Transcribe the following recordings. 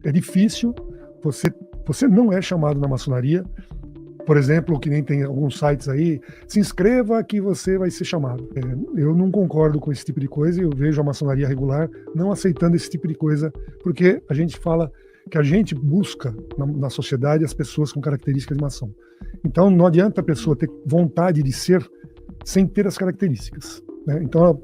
É difícil, você não é chamado na maçonaria, por exemplo, que nem tem alguns sites aí, se inscreva que você vai ser chamado. Eu não concordo com esse tipo de coisa, eu vejo a maçonaria regular não aceitando esse tipo de coisa, porque a gente fala que a gente busca na sociedade as pessoas com características de maçom. Então não adianta a pessoa ter vontade de ser sem ter as características. Né? Então,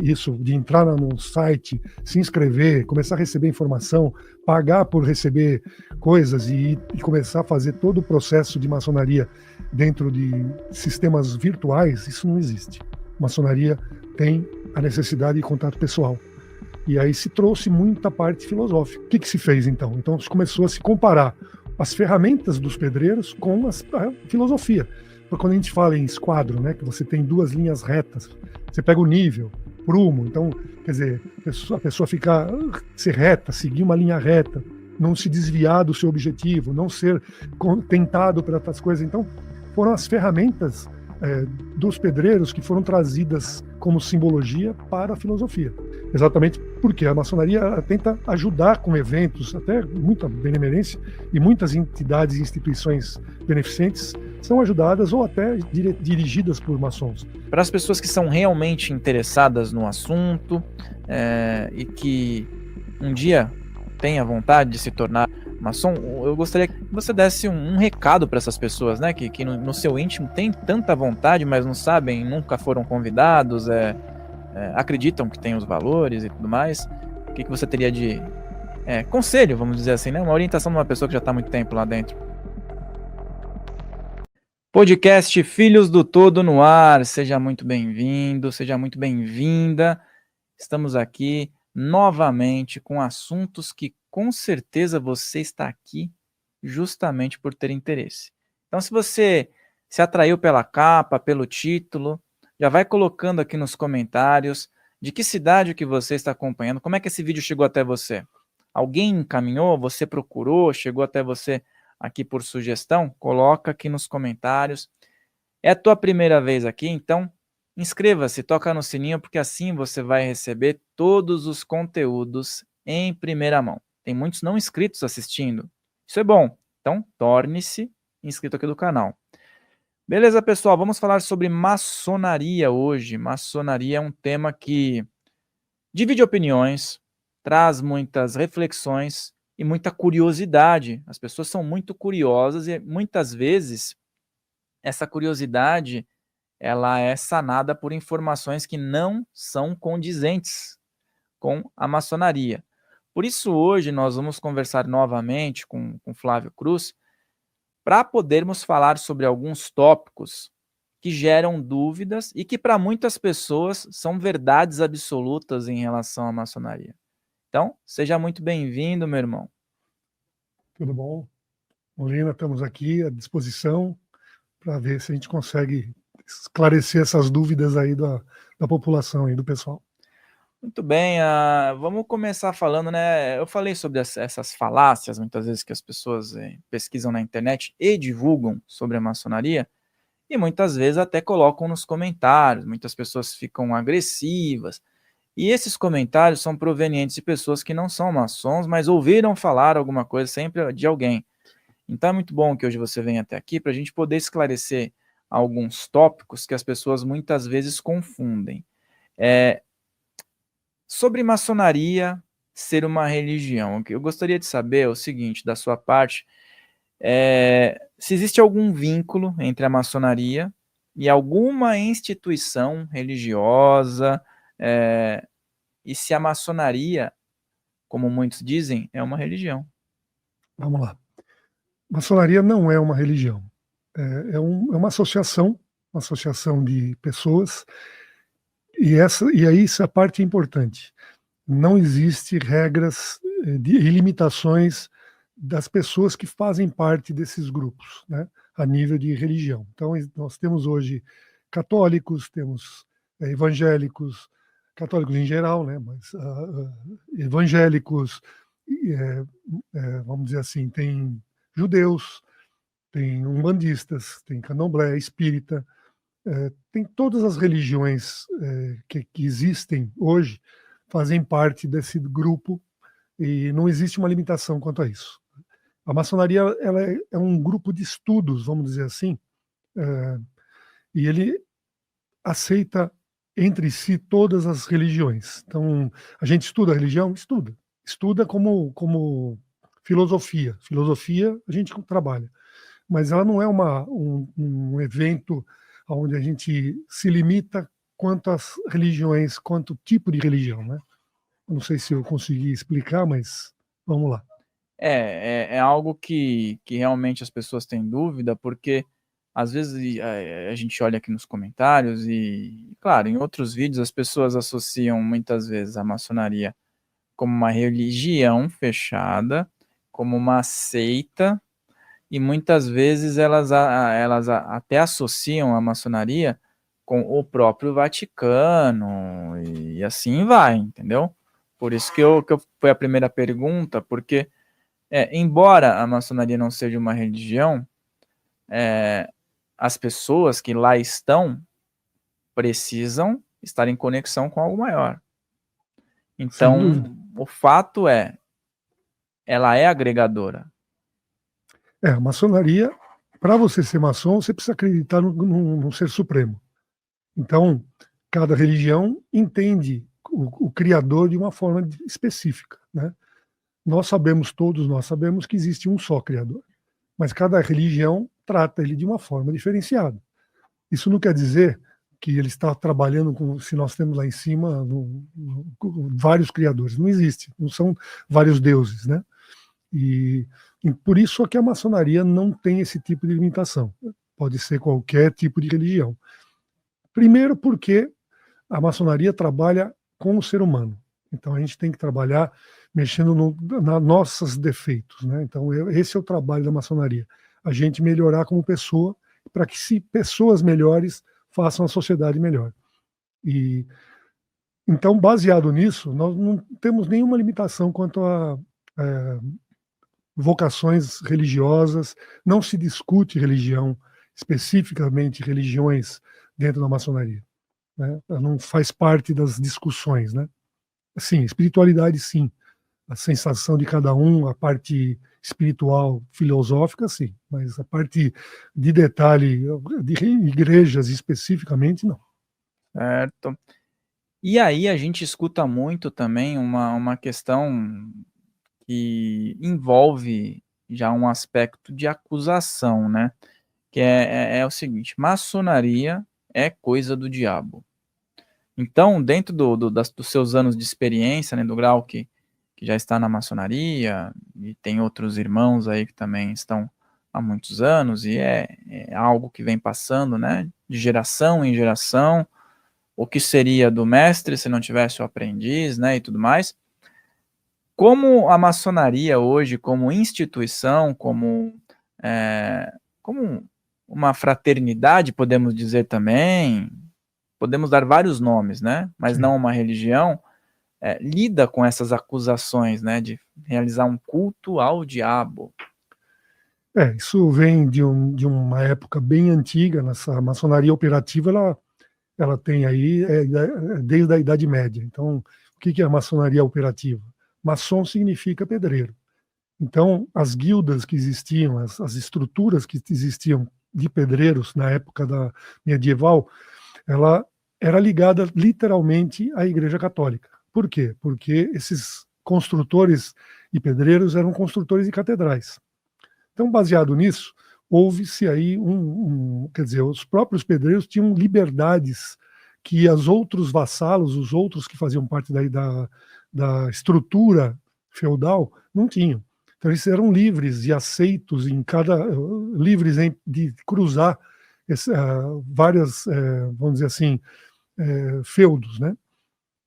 isso de entrar no site, se inscrever, começar a receber informação, pagar por receber coisas e começar a fazer todo o processo de maçonaria dentro de sistemas virtuais, isso não existe. Maçonaria tem a necessidade de contato pessoal. E aí se trouxe muita parte filosófica. O que se fez então? Então se começou a se comparar as ferramentas dos pedreiros com a filosofia. Porque quando a gente fala em esquadro, né, que você tem duas linhas retas, você pega o nível, prumo, então, quer dizer, a pessoa ficar, ser reta, seguir uma linha reta, não se desviar do seu objetivo, não ser tentado por outras coisas. Então, foram as ferramentas dos pedreiros que foram trazidas como simbologia para a filosofia. Exatamente porque a maçonaria tenta ajudar com eventos, até muita benemerência, e muitas entidades e instituições beneficentes são ajudadas ou até dirigidas por maçons. Para as pessoas que são realmente interessadas no assunto e que um dia têm a vontade de se tornar maçom, eu gostaria que você desse um recado para essas pessoas, né, que no seu íntimo tem tanta vontade, mas não sabem, nunca foram convidados, acreditam que tem os valores e tudo mais. O que você teria de conselho, vamos dizer assim, né, uma orientação de uma pessoa que já está há muito tempo lá dentro? Podcast Filhos do Todo no ar, seja muito bem-vindo, seja muito bem-vinda. Estamos aqui novamente com assuntos que com certeza você está aqui justamente por ter interesse. Então, se você se atraiu pela capa, pelo título, já vai colocando aqui nos comentários de que cidade que você está acompanhando, como é que esse vídeo chegou até você? Alguém encaminhou, você procurou, chegou até você aqui por sugestão? Coloca aqui nos comentários. É a tua primeira vez aqui, então inscreva-se, toca no sininho, porque assim você vai receber todos os conteúdos em primeira mão. Tem muitos não inscritos assistindo. Isso é bom. Então, torne-se inscrito aqui do canal. Beleza, pessoal? Vamos falar sobre maçonaria hoje. Maçonaria é um tema que divide opiniões, traz muitas reflexões e muita curiosidade. As pessoas são muito curiosas e muitas vezes essa curiosidade ela é sanada por informações que não são condizentes com a maçonaria. Por isso, hoje, nós vamos conversar novamente com Flávio Cruz para podermos falar sobre alguns tópicos que geram dúvidas e que, para muitas pessoas, são verdades absolutas em relação à maçonaria. Então, seja muito bem-vindo, meu irmão. Tudo bom? Molina, estamos aqui à disposição para ver se a gente consegue esclarecer essas dúvidas aí da população e do pessoal. Muito bem, vamos começar falando, né? Eu falei sobre essas falácias, muitas vezes, que as pessoas pesquisam na internet e divulgam sobre a maçonaria, e muitas vezes até colocam nos comentários, muitas pessoas ficam agressivas, e esses comentários são provenientes de pessoas que não são maçons, mas ouviram falar alguma coisa sempre de alguém. Então é muito bom que hoje você venha até aqui para a gente poder esclarecer alguns tópicos que as pessoas muitas vezes confundem. Sobre maçonaria ser uma religião, o que eu gostaria de saber é o seguinte, da sua parte, se existe algum vínculo entre a maçonaria e alguma instituição religiosa, e se a maçonaria, como muitos dizem, é uma religião. Vamos lá. Maçonaria não é uma religião. É uma associação de pessoas, e aí essa parte é importante. Não existe regras e limitações das pessoas que fazem parte desses grupos, né, a nível de religião. Então, nós temos hoje católicos, temos evangélicos, católicos em geral, né, mas evangélicos, vamos dizer assim, tem judeus, tem umbandistas, tem candomblé, espírita, tem todas as religiões que existem hoje, fazem parte desse grupo e não existe uma limitação quanto a isso. A maçonaria ela é um grupo de estudos, vamos dizer assim, e ele aceita entre si todas as religiões. Então, a gente estuda a religião? Estuda. Estuda como filosofia. Filosofia a gente trabalha. Mas ela não é um evento onde a gente se limita quanto às religiões, quanto tipo de religião, né? Não sei se eu consegui explicar, mas vamos lá. É algo que realmente as pessoas têm dúvida, porque às vezes a gente olha aqui nos comentários e, claro, em outros vídeos as pessoas associam muitas vezes a maçonaria como uma religião fechada, como uma seita, e muitas vezes elas até associam a maçonaria com o próprio Vaticano, e assim vai, entendeu? Por isso que foi a primeira pergunta, porque embora a maçonaria não seja uma religião, as pessoas que lá estão precisam estar em conexão com algo maior. Sem dúvida. Então, o fato ela é agregadora. A maçonaria, para você ser maçom, você precisa acreditar no ser supremo. Então, cada religião entende o Criador de uma forma específica, né? Todos nós sabemos que existe um só Criador, mas cada religião trata ele de uma forma diferenciada. Isso não quer dizer que ele está trabalhando com, se nós temos lá em cima vários criadores. Não existe, não são vários deuses, né? E por isso é que a maçonaria não tem esse tipo de limitação. Pode ser qualquer tipo de religião. Primeiro porque a maçonaria trabalha com o ser humano. Então a gente tem que trabalhar mexendo nos nossos defeitos, né? Então esse é o trabalho da maçonaria. A gente melhorar como pessoa, para que se pessoas melhores façam a sociedade melhor. E então, baseado nisso, nós não temos nenhuma limitação quanto a vocações religiosas, não se discute religião, especificamente religiões dentro da maçonaria, né? Ela não faz parte das discussões, né? Sim, espiritualidade sim, a sensação de cada um, a parte espiritual, filosófica, sim, mas a parte de detalhe de igrejas especificamente, não. Certo. E aí a gente escuta muito também uma questão que envolve já um aspecto de acusação, né? Que é o seguinte: maçonaria é coisa do diabo. Então, dentro dos seus anos de experiência, né, do grau que já está na maçonaria, e tem outros irmãos aí que também estão há muitos anos, e é algo que vem passando, né, de geração em geração, o que seria do mestre se não tivesse o aprendiz, né, e tudo mais. Como a maçonaria hoje, como instituição, como uma fraternidade, podemos dizer também, podemos dar vários nomes, né? Mas Sim. não uma religião, lida com essas acusações, né? De realizar um culto ao diabo. Isso vem de uma época bem antiga. Nessa maçonaria operativa, ela tem aí desde a Idade Média. Então, o que é a maçonaria operativa? Maçom significa pedreiro. Então, as guildas que existiam, as estruturas que existiam de pedreiros na época medieval, ela era ligada literalmente à Igreja Católica. Por quê? Porque esses construtores e pedreiros eram construtores de catedrais. Então, baseado nisso, houve-se aí quer dizer, os próprios pedreiros tinham liberdades que os outros vassalos, os outros que faziam parte da estrutura feudal, não tinham. Então, eles eram livres e aceitos livres de cruzar várias, vamos dizer assim, feudos, né?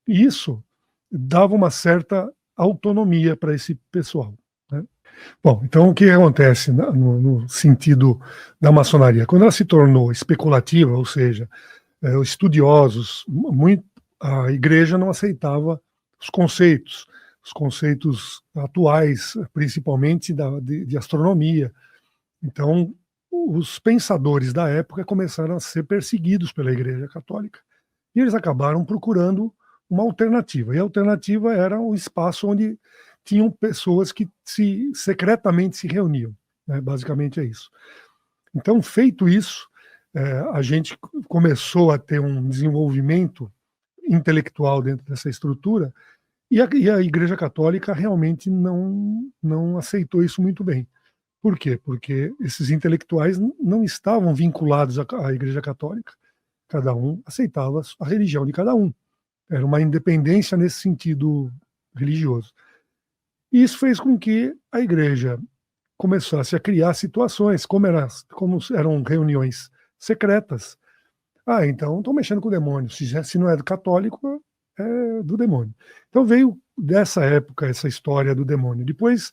E isso dava uma certa autonomia para esse pessoal, né? Bom, então o que acontece no sentido da maçonaria? Quando ela se tornou especulativa, ou seja, os estudiosos, a igreja não aceitava os conceitos atuais, principalmente de astronomia. Então, os pensadores da época começaram a ser perseguidos pela Igreja Católica. E eles acabaram procurando uma alternativa. E a alternativa era um espaço onde tinham pessoas que secretamente se reuniam, né? Basicamente é isso. Então, feito isso, a gente começou a ter um desenvolvimento intelectual dentro dessa estrutura, e a Igreja Católica realmente não aceitou isso muito bem. Por quê? Porque esses intelectuais não estavam vinculados à Igreja Católica. Cada um aceitava a religião de cada um. Era uma independência nesse sentido religioso. E isso fez com que a Igreja começasse a criar situações, como eram reuniões secretas. Então estão mexendo com o demônio. Se não é do católico, é do demônio. Então veio dessa época essa história do demônio. Depois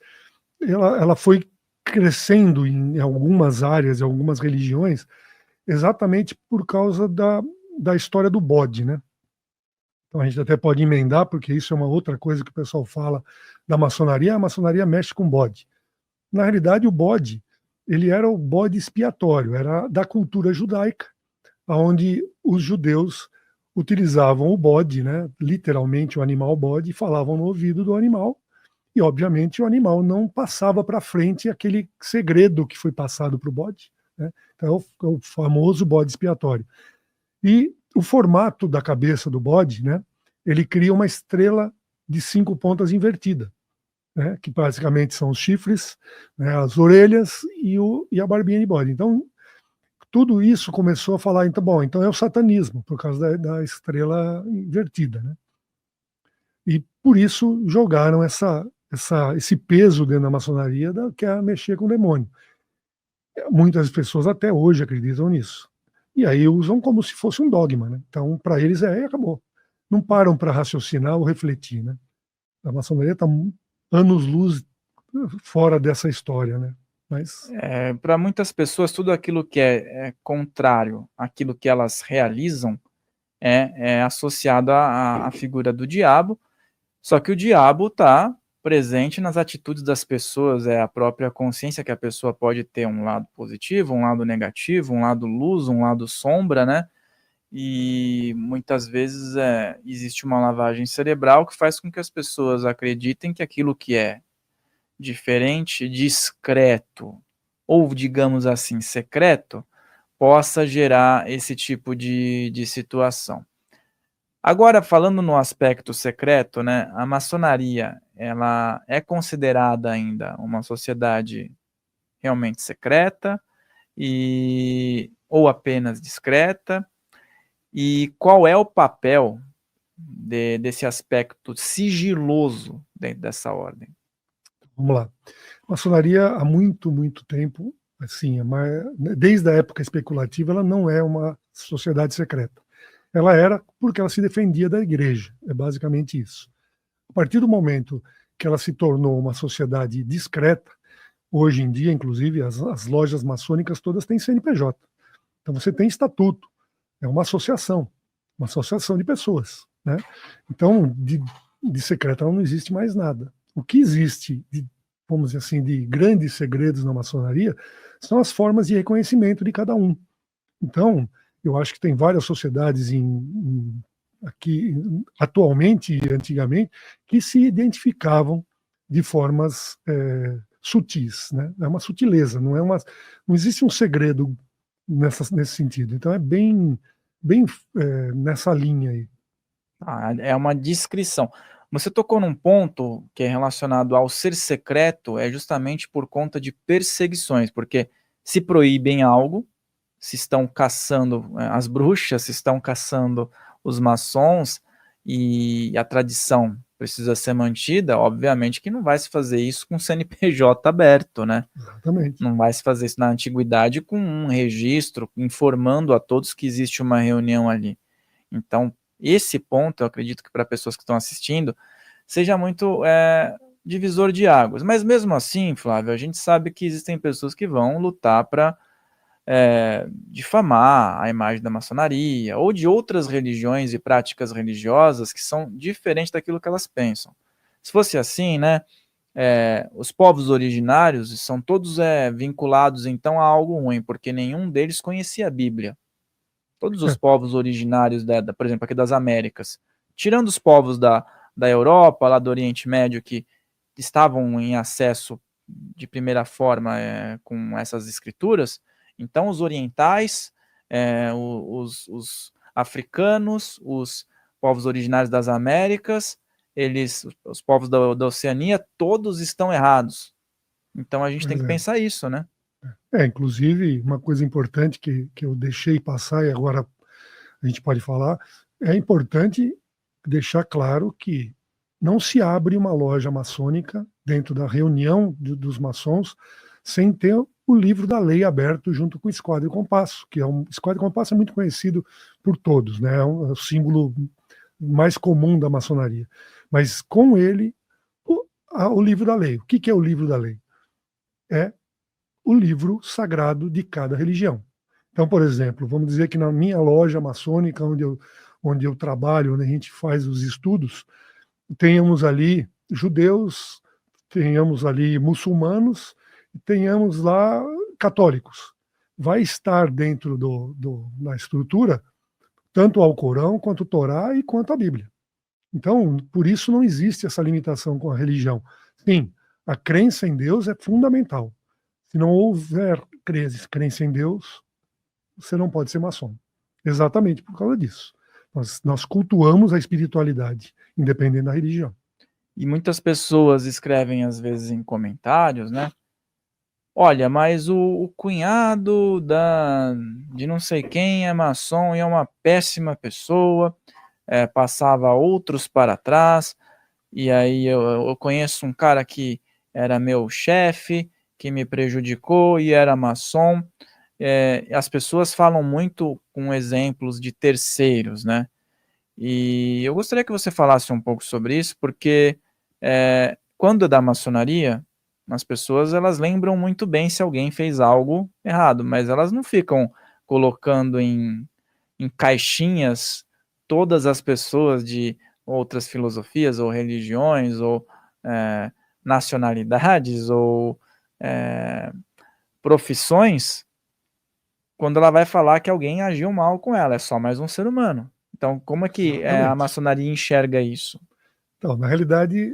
ela foi crescendo em algumas áreas, em algumas religiões, exatamente por causa da história do bode, né? Então a gente até pode emendar, porque isso é uma outra coisa que o pessoal fala da maçonaria. A maçonaria mexe com bode. Na realidade, o bode, ele era o bode expiatório, era da cultura judaica, onde os judeus utilizavam o bode, né, literalmente o animal bode, e falavam no ouvido do animal, e obviamente o animal não passava para frente aquele segredo que foi passado para o bode, né? Então é o famoso bode expiatório. E o formato da cabeça do bode, né, ele cria uma estrela de 5 pontas invertida, né, que basicamente são os chifres, né, as orelhas e a barbinha de bode. Então, tudo isso começou a falar, então é o satanismo, por causa da estrela invertida, né? E por isso jogaram esse peso dentro da maçonaria, que é mexer com o demônio. Muitas pessoas até hoje acreditam nisso. E aí usam como se fosse um dogma, né? Então, para eles acabou. Não param para raciocinar ou refletir, né? A maçonaria está anos-luz fora dessa história, né? Mas Para muitas pessoas, tudo aquilo que é contrário àquilo que elas realizam é associado à figura do diabo, só que o diabo está presente nas atitudes das pessoas, é a própria consciência que a pessoa pode ter um lado positivo, um lado negativo, um lado luz, um lado sombra, né? E muitas vezes existe uma lavagem cerebral que faz com que as pessoas acreditem que aquilo que é diferente, discreto, ou digamos assim, secreto, possa gerar esse tipo de situação. Agora, falando no aspecto secreto, né, a maçonaria, ela é considerada ainda uma sociedade realmente secreta ou apenas discreta? E qual é o papel desse aspecto sigiloso dentro dessa ordem? vamos lá. A maçonaria, há muito, muito tempo, assim, desde a época especulativa, ela não é uma sociedade secreta. Ela era porque ela se defendia da igreja, é basicamente isso. A partir do momento que ela se tornou uma sociedade discreta, hoje em dia, inclusive, as lojas maçônicas todas têm CNPJ. Então você tem estatuto, é uma associação de pessoas, né? Então, de secreta não existe mais nada. O que existe, vamos dizer assim, de grandes segredos na maçonaria são as formas de reconhecimento de cada um. Então, eu acho que tem várias sociedades aqui atualmente e antigamente que se identificavam de formas sutis, né? É uma sutileza, não existe um segredo nesse sentido. Então é bem nessa linha aí. É uma descrição. Você tocou num ponto que é relacionado ao ser secreto, é justamente por conta de perseguições, porque se proíbem algo, se estão caçando as bruxas, se estão caçando os maçons, e a tradição precisa ser mantida, obviamente que não vai se fazer isso com CNPJ aberto, né? Exatamente. Não vai se fazer isso na antiguidade com um registro, informando a todos que existe uma reunião ali. Então, esse ponto, eu acredito que para pessoas que estão assistindo, seja muito divisor de águas. Mas mesmo assim, Flávio, a gente sabe que existem pessoas que vão lutar para difamar a imagem da maçonaria ou de outras religiões e práticas religiosas que são diferentes daquilo que elas pensam. Se fosse assim, né, os povos originários são todos vinculados então a algo ruim, porque nenhum deles conhecia a Bíblia. Todos os povos originários, por exemplo, aqui das Américas, tirando os povos da Europa, lá do Oriente Médio, que estavam em acesso de primeira forma com essas escrituras. Então, os orientais, os africanos, os povos originários das Américas, os povos da Oceania, todos estão errados. Então, a gente tem que pensar isso, né? Inclusive, uma coisa importante que eu deixei passar e agora a gente pode falar, é importante deixar claro que não se abre uma loja maçônica dentro da reunião dos maçons sem ter o livro da lei aberto junto com o esquadro e compasso, que o esquadro e compasso é muito conhecido por todos, né? É o símbolo mais comum da maçonaria. Mas com ele, o livro da lei. O que é o livro da lei? É o livro sagrado de cada religião. Então, por exemplo, vamos dizer que na minha loja maçônica, onde eu trabalho, onde a gente faz os estudos, tenhamos ali judeus, tenhamos ali muçulmanos, tenhamos lá católicos. Vai estar dentro da estrutura tanto o Alcorão, quanto o Torá e quanto a Bíblia. Então, por isso não existe essa limitação com a religião. Sim, a crença em Deus é fundamental. Se não houver crença em Deus, você não pode ser maçom. Exatamente por causa disso. Nós cultuamos a espiritualidade, independente da religião. E muitas pessoas escrevem, às vezes, em comentários, né? Olha, mas o cunhado de não sei quem é maçom e é uma péssima pessoa, passava outros para trás, e aí eu conheço um cara que era meu chefe, que me prejudicou e era maçom. As pessoas falam muito com exemplos de terceiros, né? E eu gostaria que você falasse um pouco sobre isso, porque quando é da maçonaria, as pessoas elas lembram muito bem se alguém fez algo errado, mas elas não ficam colocando em caixinhas todas as pessoas de outras filosofias ou religiões ou nacionalidades ou profissões, quando ela vai falar que alguém agiu mal com ela, é só mais um ser humano. Então, como é que a maçonaria enxerga isso? Então, na realidade,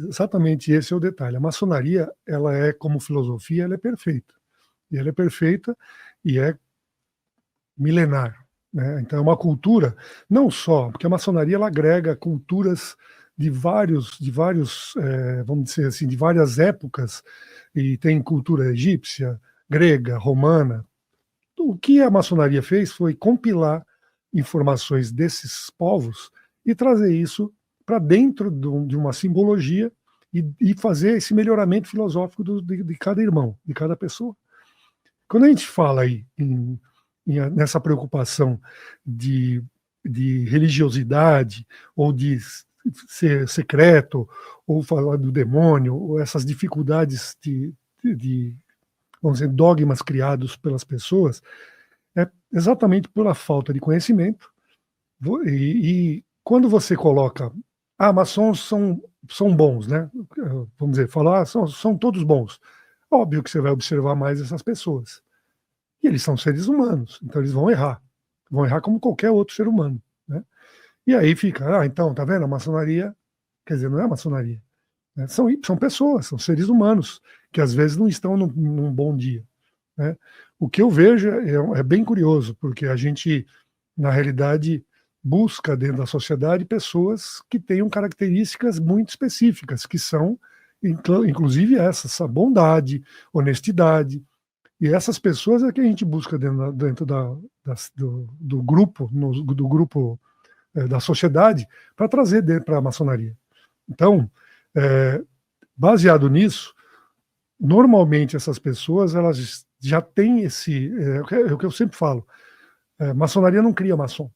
exatamente esse é o detalhe. A maçonaria, ela é, como filosofia, ela é perfeita. E ela é perfeita e é milenar, né? Então, é uma cultura, não só, porque a maçonaria, ela agrega culturas de vários vamos dizer assim, de várias épocas, e tem cultura egípcia, grega, romana. O que a maçonaria fez foi compilar informações desses povos e trazer isso para dentro de uma simbologia e fazer esse melhoramento filosófico de cada irmão, de cada pessoa. Quando a gente fala aí nessa preocupação de religiosidade, ou de ser secreto, ou falar do demônio, ou essas dificuldades vamos dizer, dogmas criados pelas pessoas, é exatamente pela falta de conhecimento. E quando você coloca, maçons são bons, né? Vamos dizer, falar, são todos bons. Óbvio que você vai observar mais essas pessoas. E eles são seres humanos, então eles vão errar. Vão errar como qualquer outro ser humano, né? E aí fica, então, tá vendo? A maçonaria, quer dizer, não é a maçonaria. Né? São pessoas, são seres humanos, que às vezes não estão num bom dia, né? O que eu vejo é bem curioso, porque a gente, na realidade, busca dentro da sociedade pessoas que tenham características muito específicas, que são, inclusive, essa bondade, honestidade. E essas pessoas é que a gente busca dentro do grupo, do grupo da sociedade, para trazer para a maçonaria. Então, baseado nisso, normalmente essas pessoas elas já têm é o que eu sempre falo, maçonaria não cria maçom.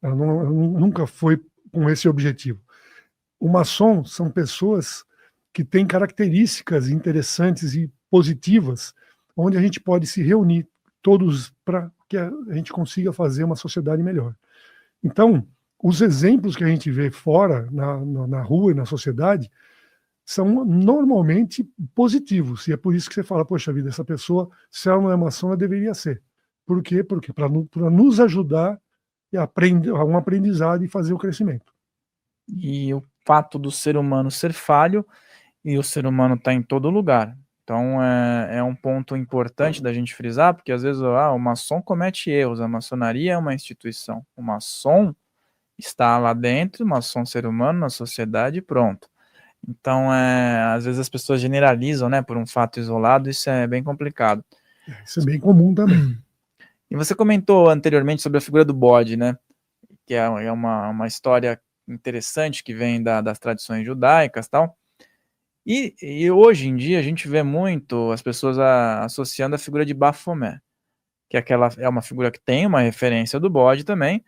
Ela nunca foi com esse objetivo. O maçom são pessoas que têm características interessantes e positivas, onde a gente pode se reunir todos para que a gente consiga fazer uma sociedade melhor. Então, os exemplos que a gente vê fora, na rua e na sociedade, são normalmente positivos. E é por isso que você fala, poxa vida, essa pessoa, se ela não é maçom, ela deveria ser. Por quê? Porque para nos ajudar a um aprendizado e fazer o crescimento. E o fato do ser humano ser falho E o ser humano está em todo lugar. Então é um ponto importante da gente frisar, porque às vezes o maçom comete erros, a maçonaria é uma instituição. O maçom está lá dentro, o maçom ser humano na sociedade, pronto. Então, às vezes as pessoas generalizam, né, por um fato isolado, isso é bem complicado. Isso é bem comum também. E você comentou anteriormente sobre a figura do bode, né, que é uma história interessante que vem das tradições judaicas e tal. E hoje em dia a gente vê muito as pessoas associando a figura de Baphomet, que é uma figura que tem uma referência do bode também,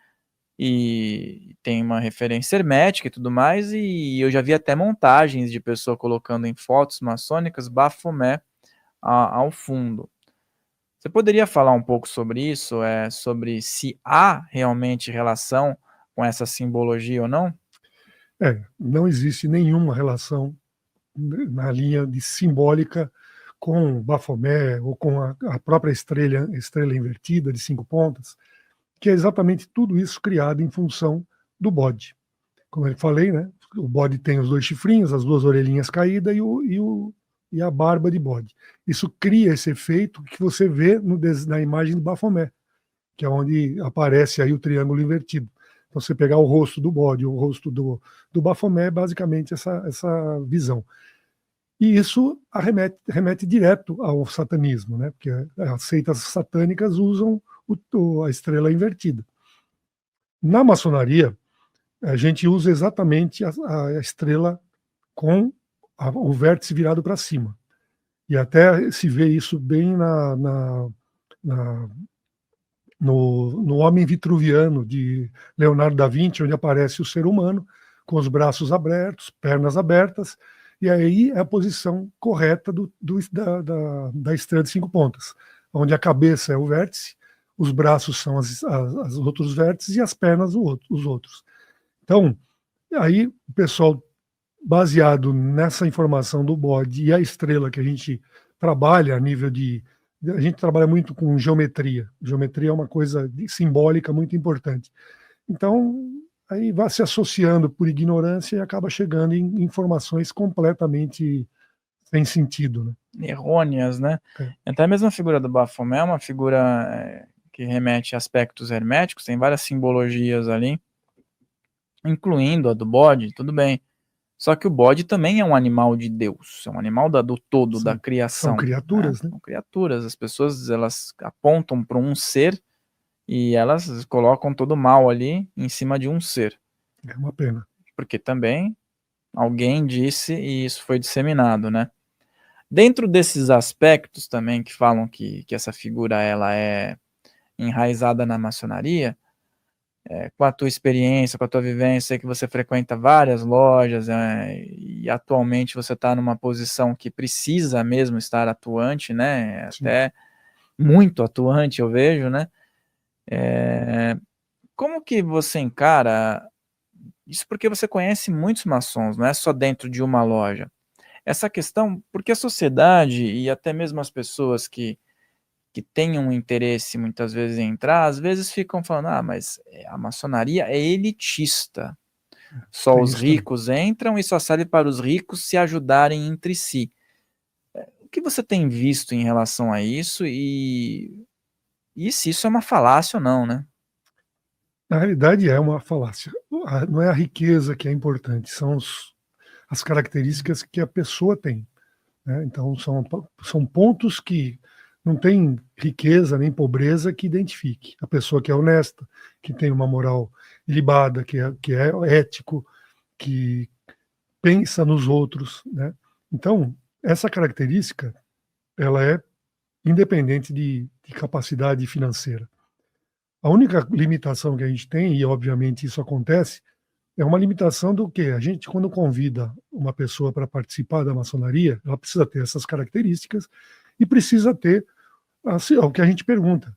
e tem uma referência hermética e tudo mais, e eu já vi até montagens de pessoa colocando em fotos maçônicas Baphomet ao fundo. Você poderia falar um pouco sobre isso, sobre se há realmente relação com essa simbologia ou não? Não existe nenhuma relação na linha de simbólica com Baphomet ou com a própria estrela invertida de 5 pontas, que é exatamente tudo isso criado em função do bode. Como eu falei, né? O bode tem os 2 chifrinhos, as 2 orelhinhas caídas e a barba de bode. Isso cria esse efeito que você vê na imagem do Baphomet, que é onde aparece aí o triângulo invertido. Então, você pegar o rosto do bode, o rosto do Baphomet, é basicamente essa visão. E isso remete direto ao satanismo, né? Porque as seitas satânicas usam a estrela invertida. Na maçonaria, a gente usa exatamente a estrela com o vértice virado para cima. E até se vê isso bem no Homem Vitruviano, de Leonardo da Vinci, onde aparece o ser humano com os braços abertos, pernas abertas, e aí é a posição correta da estrela de 5 pontas, onde a cabeça é o vértice, os braços são os outros vértices e as pernas os outros. Então, aí o pessoal, baseado nessa informação do bode e a estrela que a gente trabalha a nível de... A gente trabalha muito com geometria. Geometria é uma coisa simbólica muito importante. Então, aí vai se associando por ignorância e acaba chegando em informações completamente sem sentido, né? Errôneas, né? Até mesmo a figura do Baphomet é uma figura que remete a aspectos herméticos, tem várias simbologias ali, incluindo a do bode, tudo bem. Só que o bode também é um animal de Deus, é um animal do todo, da criação. São criaturas, né? São criaturas. As pessoas, elas apontam para um ser e elas colocam todo o mal ali em cima de um ser. É uma pena. Porque também alguém disse e isso foi disseminado, né? Dentro desses aspectos também que falam que essa figura ela é enraizada na maçonaria, com a tua experiência, com a tua vivência, que você frequenta várias lojas e atualmente você está numa posição que precisa mesmo estar atuante, né? Sim. Até muito atuante, eu vejo, né? Como que você encara isso? Porque você conhece muitos maçons, não é só dentro de uma loja. Essa questão, porque a sociedade e até mesmo as pessoas que tenham um interesse muitas vezes em entrar, às vezes ficam falando, mas a maçonaria é elitista. Só Tem os isso também. ricos entram e só serve para os ricos se ajudarem entre si. O que você tem visto em relação a isso e se isso é uma falácia ou não, né? Na realidade, é uma falácia. Não é a riqueza que é importante, são as características que a pessoa tem, né? Então, são pontos que não tem riqueza nem pobreza que identifique. A pessoa que é honesta, que tem uma moral ilibada, que é ético, que pensa nos outros, né? Então, essa característica, ela é independente de capacidade financeira. A única limitação que a gente tem, e obviamente isso acontece, é uma limitação do quê? A gente, quando convida uma pessoa para participar da maçonaria, ela precisa ter essas características e precisa ter assim, o que a gente pergunta.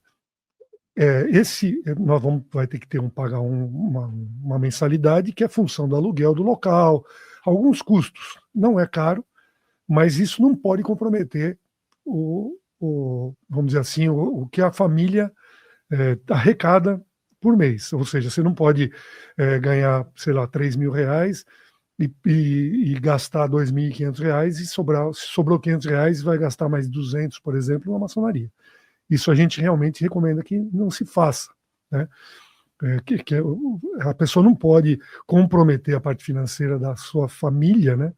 Nós vai ter que pagar uma mensalidade que é função do aluguel do local, alguns custos. Não é caro, mas isso não pode comprometer vamos dizer assim, o que a família arrecada por mês. Ou seja, você não pode ganhar, sei lá, R$3.000 e gastar R$ 2.500 e se sobrou R$ 500, vai gastar mais 200, por exemplo, na maçonaria. Isso a gente realmente recomenda que não se faça, né? A pessoa não pode comprometer a parte financeira da sua família, né?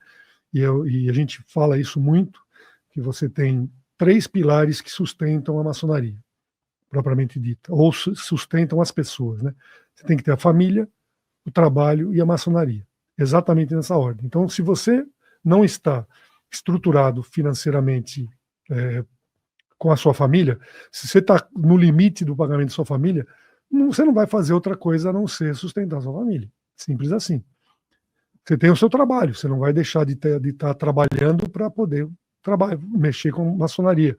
E a gente fala isso muito, que você tem 3 pilares que sustentam a maçonaria, propriamente dita, ou sustentam as pessoas, né? Você tem que ter a família, o trabalho e a maçonaria, exatamente nessa ordem. Então, se você não está estruturado financeiramente com a sua família, se você está no limite do pagamento da sua família, você não vai fazer outra coisa a não ser sustentar a sua família. Simples assim. Você tem o seu trabalho, você não vai deixar de estar trabalhando para poder mexer com maçonaria.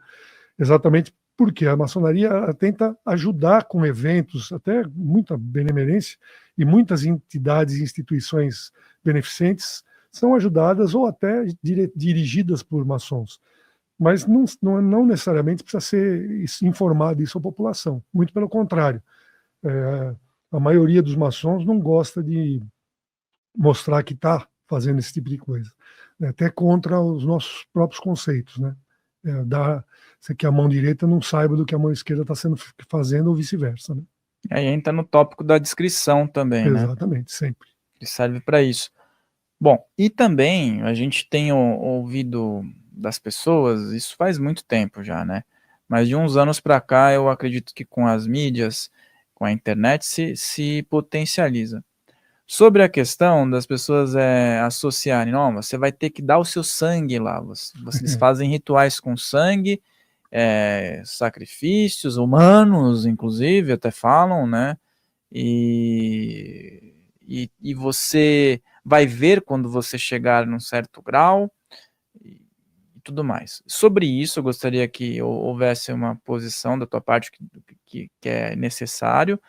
Exatamente porque a maçonaria tenta ajudar com eventos, até muita benemerência, e muitas entidades e instituições beneficentes são ajudadas ou até dirigidas por maçons. Mas não necessariamente precisa ser informado isso à população. Muito pelo contrário. A maioria dos maçons não gosta de mostrar que está fazendo esse tipo de coisa. Até contra os nossos próprios conceitos, né? Que a mão direita não saiba do que a mão esquerda está fazendo ou vice-versa, né? Aí entra no tópico da descrição também, né? Exatamente, sempre. Que serve para isso. Bom, e também a gente tem ouvido das pessoas, isso faz muito tempo já, né? Mas de uns anos para cá, eu acredito que com as mídias, com a internet, se potencializa. Sobre a questão das pessoas associarem, não, você vai ter que dar o seu sangue lá. Vocês fazem rituais com sangue, sacrifícios humanos, inclusive, até falam, né? E você vai ver quando você chegar num certo grau e tudo mais. Sobre isso, eu gostaria que houvesse uma posição da tua parte que é necessário.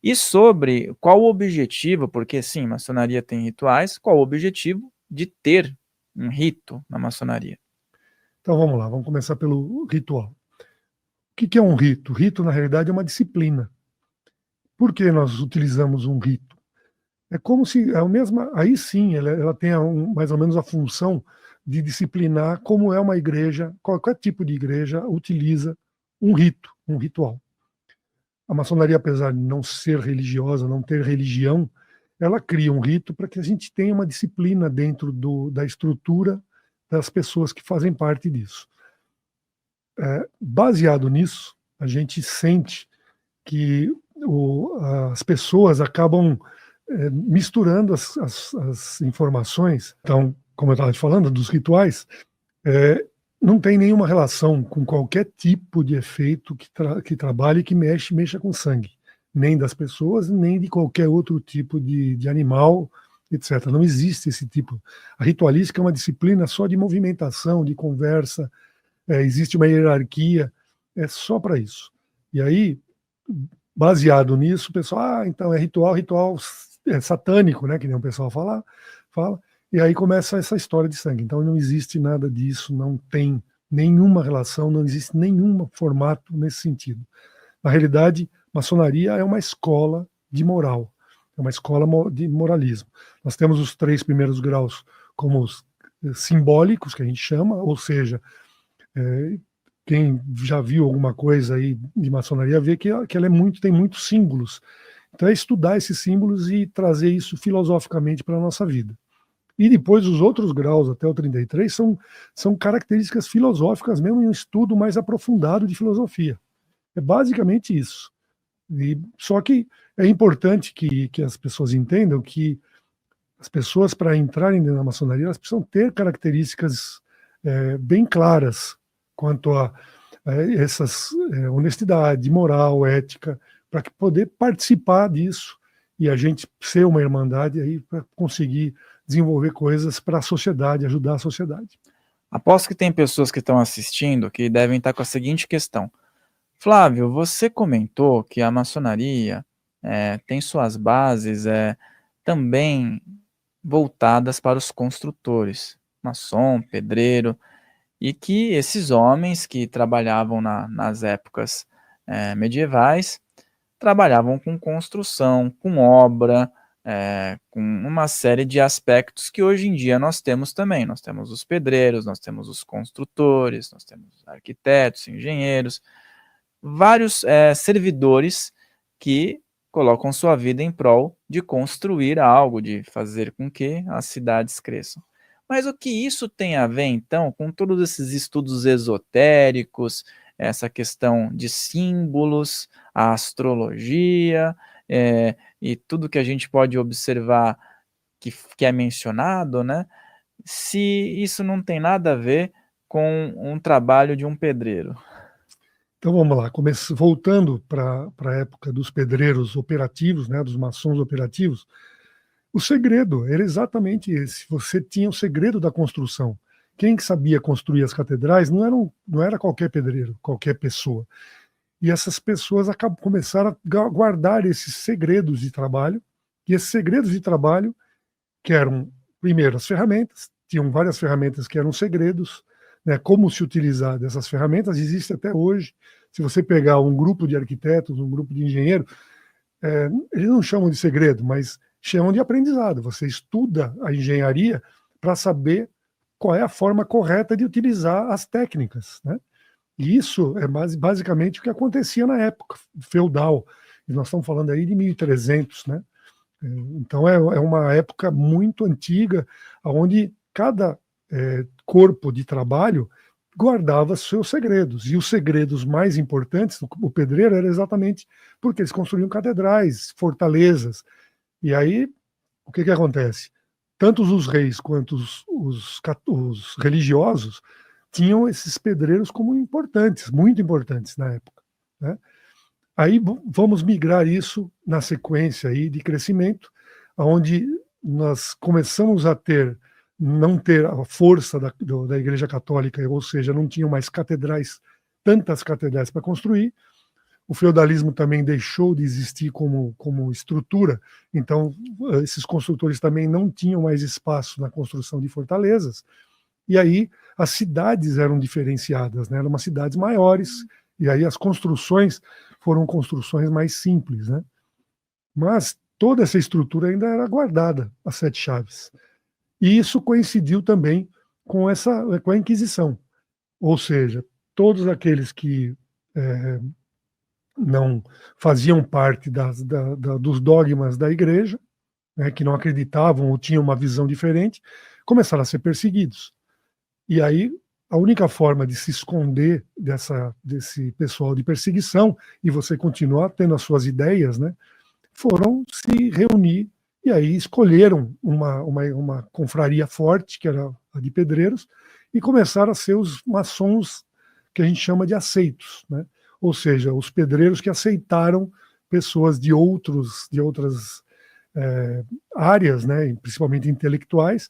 E sobre qual o objetivo, porque sim, maçonaria tem rituais, qual o objetivo de ter um rito na maçonaria? Então vamos lá, vamos começar pelo ritual. O que é um rito? Rito, na realidade, é uma disciplina. Por que nós utilizamos um rito? É como se a mesma. Aí sim, ela tem mais ou menos a função de disciplinar como é uma igreja, qualquer tipo de igreja utiliza um rito, um ritual. A maçonaria, apesar de não ser religiosa, não ter religião, ela cria um rito para que a gente tenha uma disciplina dentro da estrutura das pessoas que fazem parte disso. Baseado nisso, a gente sente que as pessoas acabam misturando as informações. Então, como eu estava te falando, dos rituais, não tem nenhuma relação com qualquer tipo de efeito que trabalhe, que mexa com sangue, nem das pessoas, nem de qualquer outro tipo de animal, etc. Não existe esse tipo. A ritualística é uma disciplina só de movimentação, de conversa, existe uma hierarquia, é só para isso. E aí, baseado nisso, o pessoal, então é ritual satânico, né, que nem o pessoal fala. E aí começa essa história de sangue. Então não existe nada disso, não tem nenhuma relação, não existe nenhum formato nesse sentido. Na realidade, maçonaria é uma escola de moral, é uma escola de moralismo. Nós temos os 3 primeiros graus como os simbólicos, que a gente chama, ou seja, quem já viu alguma coisa aí de maçonaria vê que ela tem muitos símbolos. Então é estudar esses símbolos e trazer isso filosoficamente para a nossa vida. E depois os outros graus, até o 33, são características filosóficas mesmo, em um estudo mais aprofundado de filosofia. É basicamente isso. Só que é importante que as pessoas entendam que as pessoas, para entrarem na maçonaria, elas precisam ter características bem claras quanto a essas honestidade, moral, ética, para poder participar disso e a gente ser uma irmandade aí para conseguir desenvolver coisas para a sociedade, ajudar a sociedade. Aposto que tem pessoas que estão assistindo que devem estar com a seguinte questão. Flávio, você comentou que a maçonaria tem suas bases também voltadas para os construtores, maçom, pedreiro, e que esses homens que trabalhavam nas épocas medievais trabalhavam com construção, com obra, com uma série de aspectos que hoje em dia nós temos também. Nós temos os pedreiros, nós temos os construtores, nós temos arquitetos, engenheiros, vários servidores que colocam sua vida em prol de construir algo, de fazer com que as cidades cresçam. Mas o que isso tem a ver, então, com todos esses estudos esotéricos, essa questão de símbolos, a astrologia, e tudo que a gente pode observar que é mencionado, né? Se isso não tem nada a ver com um trabalho de um pedreiro. Então vamos lá, voltando para a época dos pedreiros operativos, né, dos maçons operativos, o segredo era exatamente esse. Você tinha o segredo da construção. Quem que sabia construir as catedrais não era qualquer pedreiro, qualquer pessoa. E essas pessoas começaram a guardar esses segredos de trabalho, e esses segredos de trabalho, que eram, primeiro, as ferramentas, tinham várias ferramentas que eram segredos, né, como se utilizar dessas ferramentas, existe até hoje. Se você pegar um grupo de arquitetos, um grupo de engenheiros, eles não chamam de segredo, mas chamam de aprendizado. Você estuda a engenharia para saber qual é a forma correta de utilizar as técnicas, né? E isso é basicamente o que acontecia na época feudal. E nós estamos falando aí de 1300, né? Então é uma época muito antiga, onde cada corpo de trabalho guardava seus segredos. E os segredos mais importantes do pedreiro era exatamente porque eles construíam catedrais, fortalezas. E aí, o que acontece? Tanto os reis quanto os religiosos tinham esses pedreiros como importantes, muito importantes na época, né? Aí vamos migrar isso na sequência aí de crescimento, onde nós começamos a não ter a força da Igreja Católica, ou seja, não tinham mais tantas catedrais para construir. O feudalismo também deixou de existir como estrutura, então esses construtores também não tinham mais espaço na construção de fortalezas, e aí as cidades eram diferenciadas, né? Eram cidades maiores, e aí as construções foram construções mais simples, né? Mas toda essa estrutura ainda era guardada, as sete chaves. E isso coincidiu também com a Inquisição, ou seja, todos aqueles que não faziam parte dos dogmas da igreja, né, que não acreditavam ou tinham uma visão diferente, começaram a ser perseguidos. E aí a única forma de se esconder desse pessoal de perseguição e você continuar tendo as suas ideias, né, foram se reunir e aí escolheram uma confraria forte, que era a de pedreiros, e começaram a ser os maçons que a gente chama de aceitos, né? Ou seja, os pedreiros que aceitaram pessoas de outras áreas, né, principalmente intelectuais,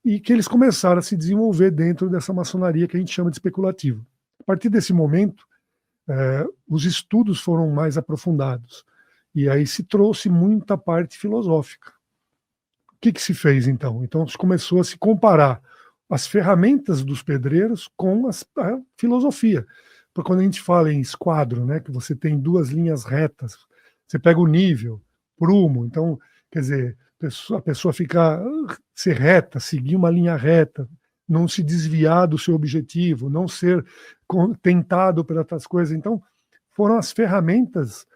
e que eles começaram a se desenvolver dentro dessa maçonaria que a gente chama de especulativo. A partir desse momento, os estudos foram mais aprofundados, e aí se trouxe muita parte filosófica. O que se fez, então? Então se começou a se comparar as ferramentas dos pedreiros com a filosofia. Porque quando a gente fala em esquadro, né, que você tem duas linhas retas, você pega o nível, prumo, então, quer dizer, a pessoa ser reta, seguir uma linha reta, não se desviar do seu objetivo, não ser tentado por outras coisas. Então, foram as ferramentas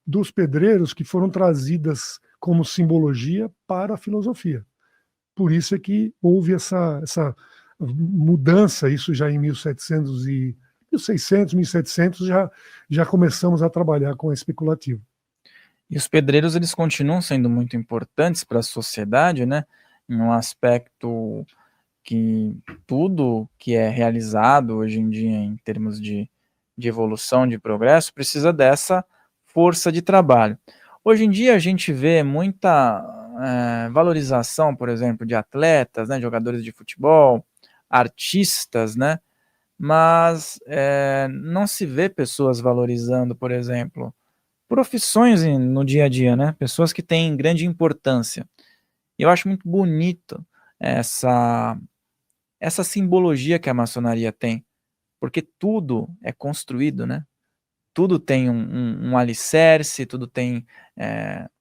dos pedreiros que foram trazidas como simbologia para a filosofia. Por isso é que houve essa mudança, isso já em 1600, 1700, já começamos a trabalhar com a especulativo. E os pedreiros, eles continuam sendo muito importantes para a sociedade, né? Em um aspecto que tudo que é realizado hoje em dia em termos de evolução, de progresso, precisa dessa força de trabalho. Hoje em dia a gente vê muita valorização, por exemplo, de atletas, né, jogadores de futebol, artistas, né? Mas não se vê pessoas valorizando, por exemplo, profissões no dia a dia, né? Pessoas que têm grande importância. Eu acho muito bonito essa simbologia que a maçonaria tem, porque tudo é construído, né? tudo tem um alicerce, tudo tem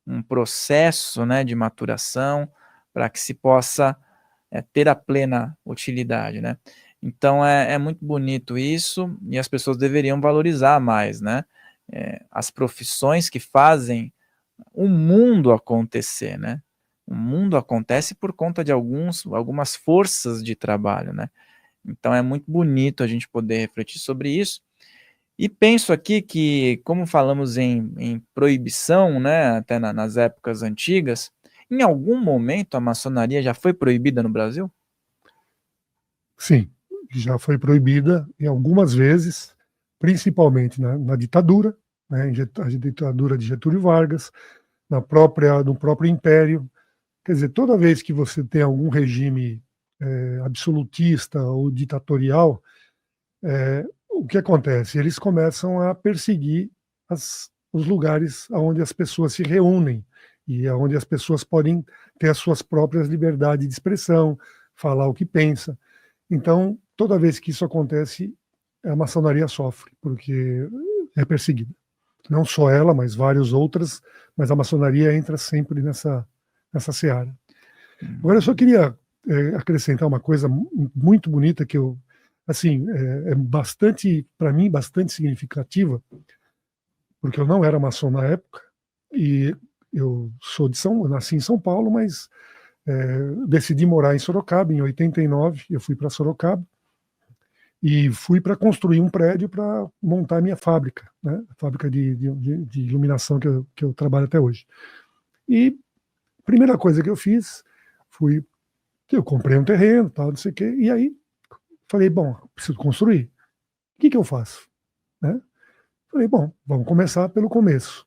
um processo, né, de maturação para que se possa ter a plena utilidade, né? Então é muito bonito isso e as pessoas deveriam valorizar mais, né? As profissões que fazem o mundo acontecer, né? O mundo acontece por conta de algumas forças de trabalho, né? Então é muito bonito a gente poder refletir sobre isso. E penso aqui que, como falamos em proibição, né, até nas épocas antigas, em algum momento a maçonaria já foi proibida no Brasil? Sim, já foi proibida em algumas vezes, principalmente na ditadura, né, a ditadura de Getúlio Vargas, no próprio Império. Quer dizer, toda vez que você tem algum regime absolutista ou ditatorial, o que acontece? Eles começam a perseguir os lugares onde as pessoas se reúnem e onde as pessoas podem ter as suas próprias liberdades de expressão, falar o que pensa. Então, toda vez que isso acontece, a maçonaria sofre, porque é perseguida. Não só ela, mas várias outras, mas a maçonaria entra sempre nessa seara. Agora, eu só queria acrescentar uma coisa muito bonita que assim, é bastante, para mim, bastante significativa, porque eu não era maçom na época, e eu nasci em São Paulo, mas decidi morar em Sorocaba, em 89, eu fui para Sorocaba, e fui para construir um prédio para montar a minha fábrica, né? A fábrica de iluminação que eu trabalho até hoje. E a primeira coisa que eu fiz foi eu comprei um terreno, tal, não sei o quê, e aí falei, bom, preciso construir. O que eu faço? Né? Falei, bom, vamos começar pelo começo.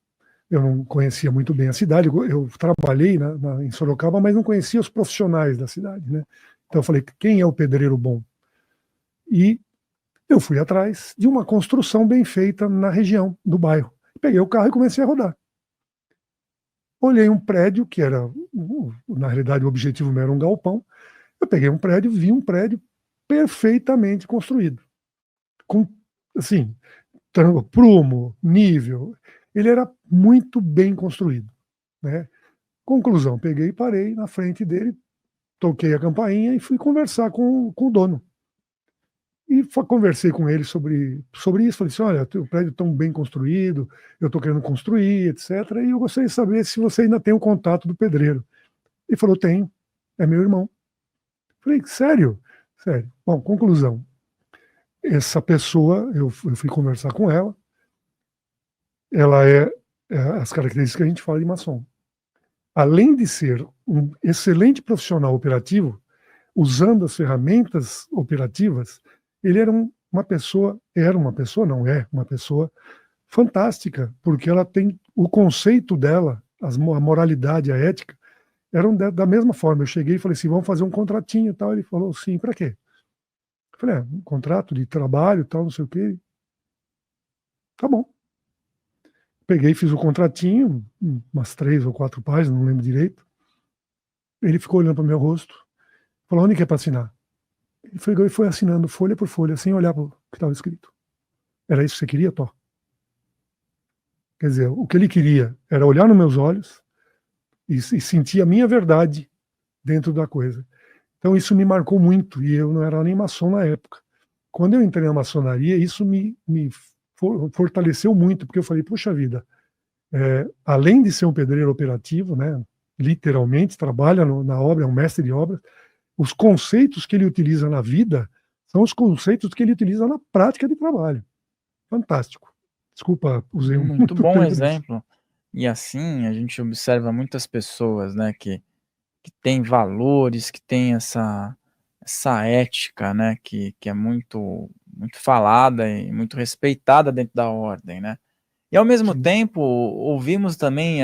Eu não conhecia muito bem a cidade, eu trabalhei em Sorocaba, mas não conhecia os profissionais da cidade, né? Então eu falei, quem é o pedreiro bom? E eu fui atrás de uma construção bem feita na região, do bairro. Peguei o carro e comecei a rodar. Olhei um prédio que era, na realidade o objetivo meu era um galpão. Eu peguei um prédio, vi um prédio perfeitamente construído. Com, assim, prumo, nível. Ele era muito bem construído, né? Conclusão, peguei e parei na frente dele, toquei a campainha e fui conversar com o dono. E conversei com ele sobre isso. Falei assim: olha, o prédio tão bem construído, eu estou querendo construir, etc. E eu gostaria de saber se você ainda tem o contato do pedreiro. Ele falou: tenho, é meu irmão. Falei: sério? Sério. Bom, conclusão. Essa pessoa, eu fui conversar com ela, ela é as características que a gente fala de maçom. Além de ser um excelente profissional operativo, usando as ferramentas operativas, ele era uma pessoa fantástica, porque ela tem o conceito dela, a moralidade, a ética, eram da mesma forma. Eu cheguei e falei assim, vamos fazer um contratinho e tal. Ele falou, sim, para quê? Eu falei, um contrato de trabalho e tal, não sei o quê. Tá bom. Peguei, fiz o contratinho, umas 3 ou 4 páginas, não lembro direito. Ele ficou olhando para o meu rosto, falou, onde que é para assinar? Ele foi assinando folha por folha, sem olhar para o que estava escrito. Era isso que você queria, Tó? Quer dizer, o que ele queria era olhar nos meus olhos e sentir a minha verdade dentro da coisa. Então isso me marcou muito, e eu não era nem maçom na época. Quando eu entrei na maçonaria, isso me fortaleceu muito, porque eu falei, puxa vida, além de ser um pedreiro operativo, né, literalmente, trabalha na obra, é um mestre de obra, os conceitos que ele utiliza na vida são os conceitos que ele utiliza na prática de trabalho. Fantástico. Desculpa, usei Muito muito bom tempo nisso. exemplo. E assim a gente observa muitas pessoas, né, que têm valores, que têm essa ética, né, que é muito falada e muito respeitada dentro da ordem, né. E ao mesmo Sim. tempo ouvimos também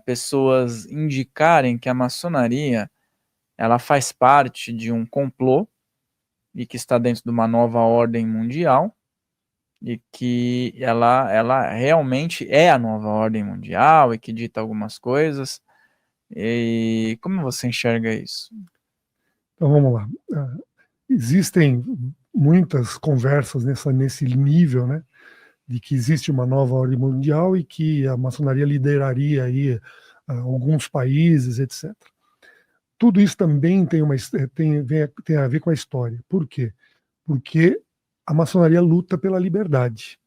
pessoas indicarem que a maçonaria ela faz parte de um complô e que está dentro de uma nova ordem mundial e que ela realmente é a nova ordem mundial e que dita algumas coisas. E como você enxerga isso? Então vamos lá. Existem muitas conversas nesse nível, né? de que existe uma nova ordem mundial e que a maçonaria lideraria aí alguns países, etc. Tudo isso também tem a ver com a história. Por quê? Porque a maçonaria luta pela liberdade.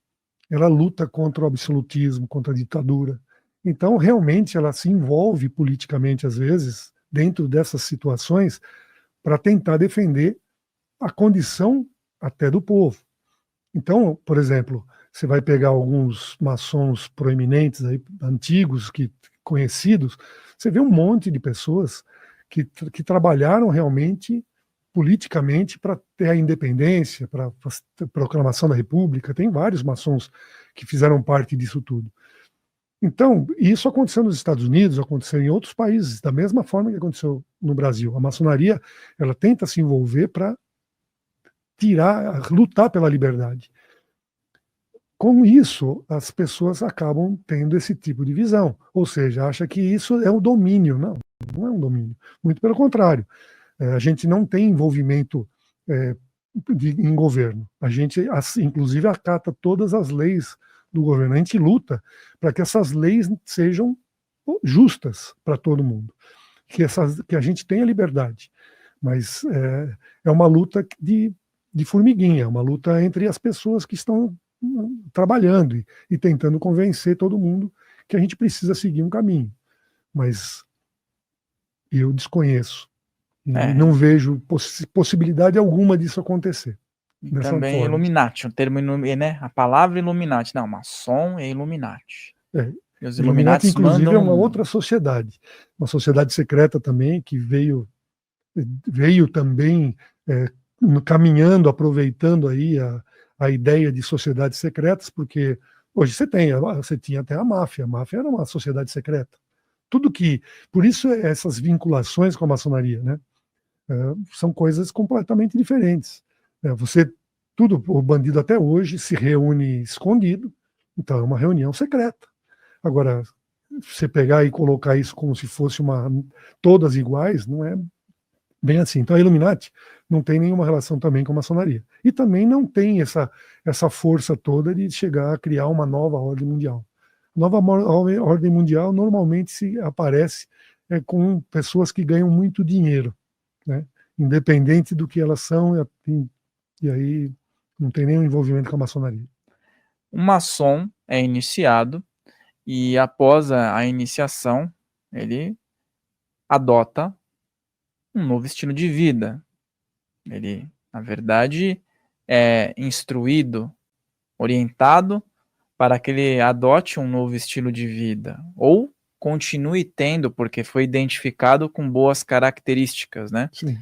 Ela luta contra o absolutismo, contra a ditadura. Então, realmente, ela se envolve politicamente, às vezes, dentro dessas situações, para tentar defender a condição até do povo. Então, por exemplo, você vai pegar alguns maçons proeminentes, aí, antigos, conhecidos, você vê um monte de pessoas que trabalharam realmente politicamente para ter a independência, para a proclamação da República. Tem vários maçons que fizeram parte disso tudo. Então, isso aconteceu nos Estados Unidos, aconteceu em outros países, da mesma forma que aconteceu no Brasil. A maçonaria, ela tenta se envolver para lutar pela liberdade. Com isso, as pessoas acabam tendo esse tipo de visão, ou seja, acha que isso é um domínio. Não, não é um domínio, muito pelo contrário. A gente não tem envolvimento em governo. A gente, inclusive, acata todas as leis do governo. A gente luta para que essas leis sejam justas para todo mundo, que a gente tenha liberdade. Mas é uma luta de formiguinha, uma luta entre as pessoas que estão trabalhando e tentando convencer todo mundo que a gente precisa seguir um caminho. Mas eu desconheço. Não vejo possibilidade alguma disso acontecer. E também forma. Illuminati, um termo, né? A palavra Illuminati. Não, maçom é Illuminati. E os Illuminati, inclusive, mandam... é uma outra sociedade. Uma sociedade secreta também, que veio também caminhando, aproveitando aí a ideia de sociedades secretas, porque hoje você tinha até a máfia. A máfia era uma sociedade secreta. Por isso essas vinculações com a maçonaria, né? São coisas completamente diferentes. O bandido até hoje se reúne escondido, então é uma reunião secreta. Agora, você pegar e colocar isso como se fosse todas iguais, não é bem assim. Então a Illuminati não tem nenhuma relação também com a maçonaria. E também não tem essa força toda de chegar a criar uma nova ordem mundial. Nova ordem mundial normalmente se aparece com pessoas que ganham muito dinheiro, né? Independente do que elas são, e aí não tem nenhum envolvimento com a maçonaria. Um maçom é iniciado e após a iniciação ele adota um novo estilo de vida. Ele, na verdade, é instruído, orientado para que ele adote um novo estilo de vida, ou continue tendo, porque foi identificado com boas características, né? Sim.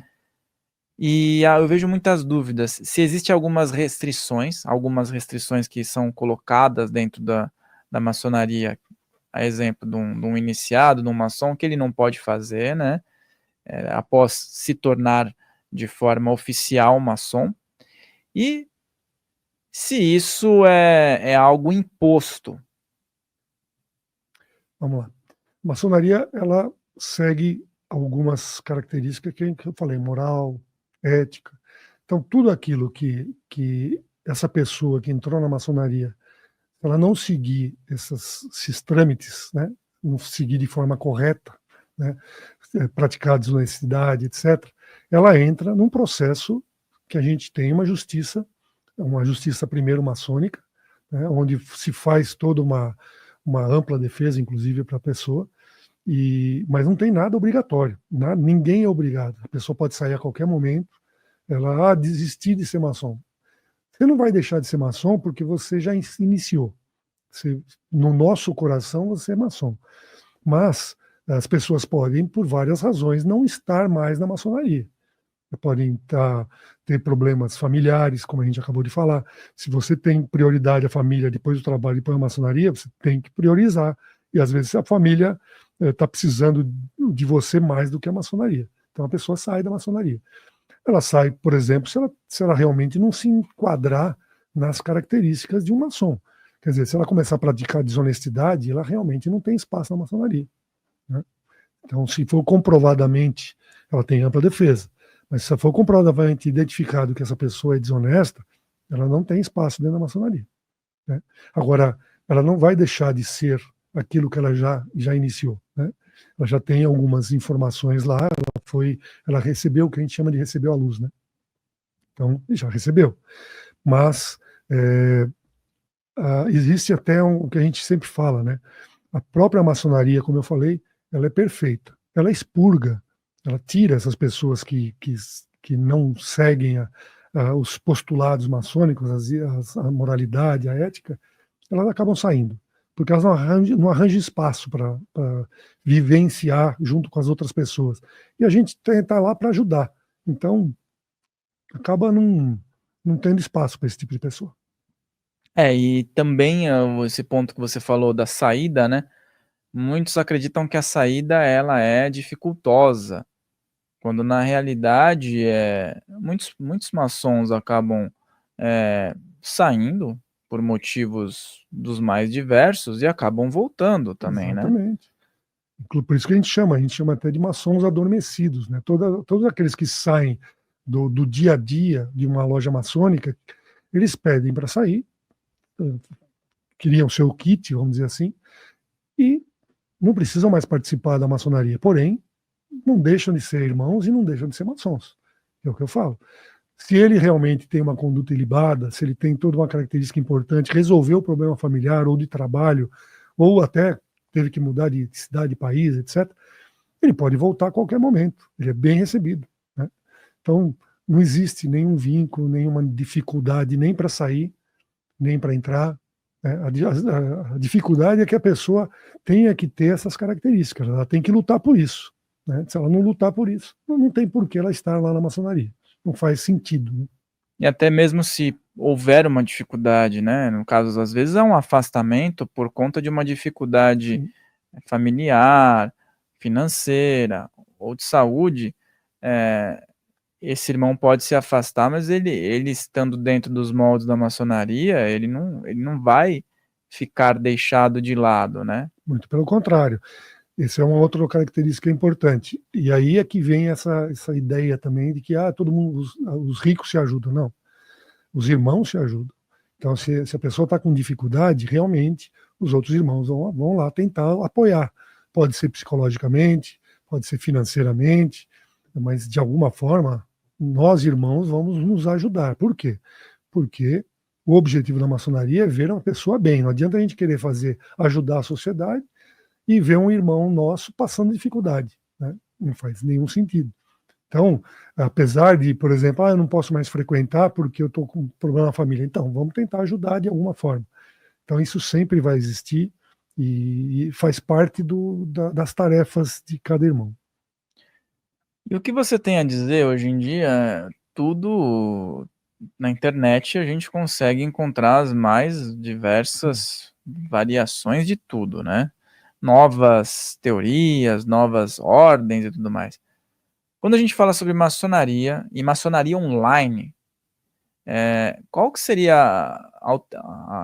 E eu vejo muitas dúvidas, se existem algumas restrições que são colocadas dentro da maçonaria, a exemplo de um iniciado, de um maçom, que ele não pode fazer, né? Após se tornar de forma oficial maçom, e se isso é algo imposto. Vamos lá. A maçonaria, ela segue algumas características que eu falei, moral, ética. Então, tudo aquilo que essa pessoa que entrou na maçonaria, ela não seguir esses trâmites, né, não seguir de forma correta, né, praticar desonestidade, etc., ela entra num processo que a gente tem uma justiça primeiro maçônica, né, onde se faz toda uma ampla defesa, inclusive, para a pessoa, mas não tem nada obrigatório, ninguém é obrigado. A pessoa pode sair a qualquer momento, ela desistir de ser maçom. Você não vai deixar de ser maçom porque você já iniciou. No nosso coração, você é maçom. Mas as pessoas podem, por várias razões, não estar mais na maçonaria. Podem ter problemas familiares, como a gente acabou de falar. Se você tem prioridade à família depois do trabalho e depois da maçonaria, você tem que priorizar. E às vezes a família está precisando de você mais do que a maçonaria. Então a pessoa sai da maçonaria. Ela sai, por exemplo, se ela realmente não se enquadrar nas características de um maçom. Quer dizer, se ela começar a praticar desonestidade, ela realmente não tem espaço na maçonaria, né? Então, se for comprovadamente, ela tem ampla defesa. Mas se for comprovadamente identificado que essa pessoa é desonesta, ela não tem espaço dentro da maçonaria. né? Agora, ela não vai deixar de ser aquilo que ela já iniciou, né? Ela já tem algumas informações lá, ela recebeu o que a gente chama de recebeu a luz, né? Então, já recebeu. Mas existe até o que a gente sempre fala, né? A própria maçonaria, como eu falei, ela é perfeita. Ela expurga, ela tira essas pessoas que não seguem os postulados maçônicos, a moralidade, a ética, elas acabam saindo, porque elas não arranjam espaço para vivenciar junto com as outras pessoas. E a gente está lá para ajudar. Então, acaba não tendo espaço para esse tipo de pessoa. E também esse ponto que você falou da saída, né? Muitos acreditam que a saída ela é dificultosa, quando na realidade muitos maçons acabam saindo por motivos dos mais diversos e acabam voltando também, né? Exatamente. Por isso que a gente chama até de maçons adormecidos, né? Todos aqueles que saem do dia a dia de uma loja maçônica, eles pedem para sair, criam seu kit, vamos dizer assim, e não precisam mais participar da maçonaria. Porém, não deixam de ser irmãos e não deixam de ser maçons. É o que eu falo. Se ele realmente tem uma conduta ilibada, se ele tem toda uma característica importante, resolveu o problema familiar ou de trabalho, ou até teve que mudar de cidade, de país, etc., ele pode voltar a qualquer momento. Ele é bem recebido, né? Então, não existe nenhum vínculo, nenhuma dificuldade, nem para sair, nem para entrar, né? A dificuldade é que a pessoa tenha que ter essas características, ela tem que lutar por isso, né? Se ela não lutar por isso, não tem por que ela estar lá na maçonaria. Não faz sentido, né? E até mesmo se houver uma dificuldade, né? No caso, às vezes é um afastamento por conta de uma dificuldade Sim. familiar, financeira ou de saúde, esse irmão pode se afastar, mas ele estando dentro dos moldes da maçonaria, ele não vai ficar deixado de lado, né? Muito pelo contrário. Essa é uma outra característica importante. E aí é que vem essa ideia também de que todo mundo, os ricos se ajudam. Não, os irmãos se ajudam. Então, se a pessoa está com dificuldade, realmente, os outros irmãos vão lá tentar apoiar. Pode ser psicologicamente, pode ser financeiramente, mas de alguma forma, nós irmãos vamos nos ajudar. Por quê? Porque o objetivo da maçonaria é ver uma pessoa bem. Não adianta a gente querer ajudar a sociedade e ver um irmão nosso passando dificuldade, né? Não faz nenhum sentido. Então, apesar de, por exemplo, eu não posso mais frequentar porque eu estou com um problema na família, então vamos tentar ajudar de alguma forma. Então, isso sempre vai existir e faz parte das tarefas de cada irmão. E o que você tem a dizer hoje em dia, tudo na internet a gente consegue encontrar as mais diversas variações de tudo, né? Novas teorias, novas ordens e tudo mais. Quando a gente fala sobre maçonaria e maçonaria online, qual que seria,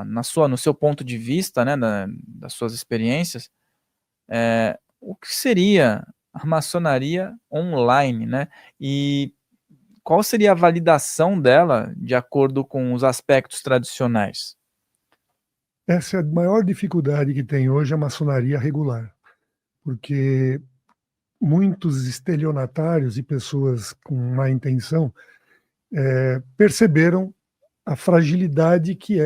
no seu ponto de vista, né, das suas experiências, o que seria a maçonaria online, né? E qual seria a validação dela de acordo com os aspectos tradicionais? Essa é a maior dificuldade que tem hoje a maçonaria regular, porque muitos estelionatários e pessoas com má intenção perceberam a fragilidade que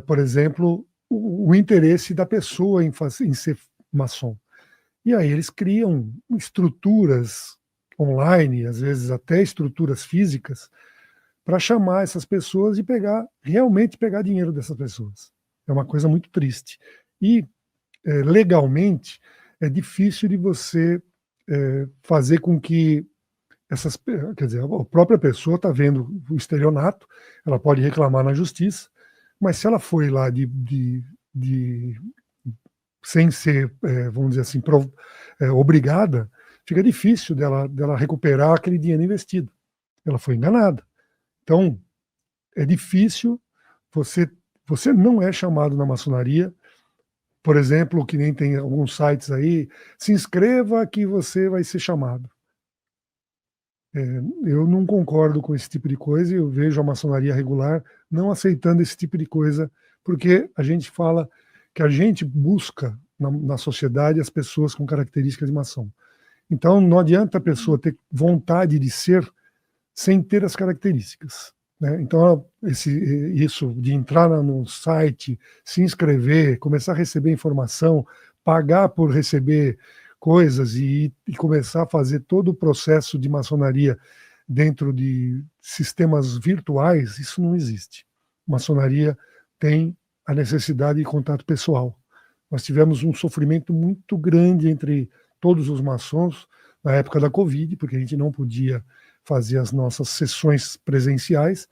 por exemplo, o interesse da pessoa em ser maçom. E aí eles criam estruturas online, às vezes até estruturas físicas, para chamar essas pessoas e realmente pegar dinheiro dessas pessoas. É uma coisa muito triste. E legalmente é difícil de você fazer com que quer dizer, a própria pessoa está vendo o estelionato, ela pode reclamar na justiça, mas se ela foi lá sem ser, vamos dizer assim, obrigada, fica difícil dela recuperar aquele dinheiro investido. Ela foi enganada. Então, é difícil, você não é chamado na maçonaria, por exemplo, que nem tem alguns sites aí, se inscreva que você vai ser chamado. Eu não concordo com esse tipo de coisa e eu vejo a maçonaria regular não aceitando esse tipo de coisa porque a gente fala que a gente busca na sociedade as pessoas com características de maçom. Então, não adianta a pessoa ter vontade de ser sem ter as características, né? Então, isso de entrar no site, se inscrever, começar a receber informação, pagar por receber coisas e começar a fazer todo o processo de maçonaria dentro de sistemas virtuais, isso não existe. Maçonaria tem a necessidade de contato pessoal. Nós tivemos um sofrimento muito grande entre todos os maçons na época da Covid, porque a gente não podia fazer as nossas sessões presenciais,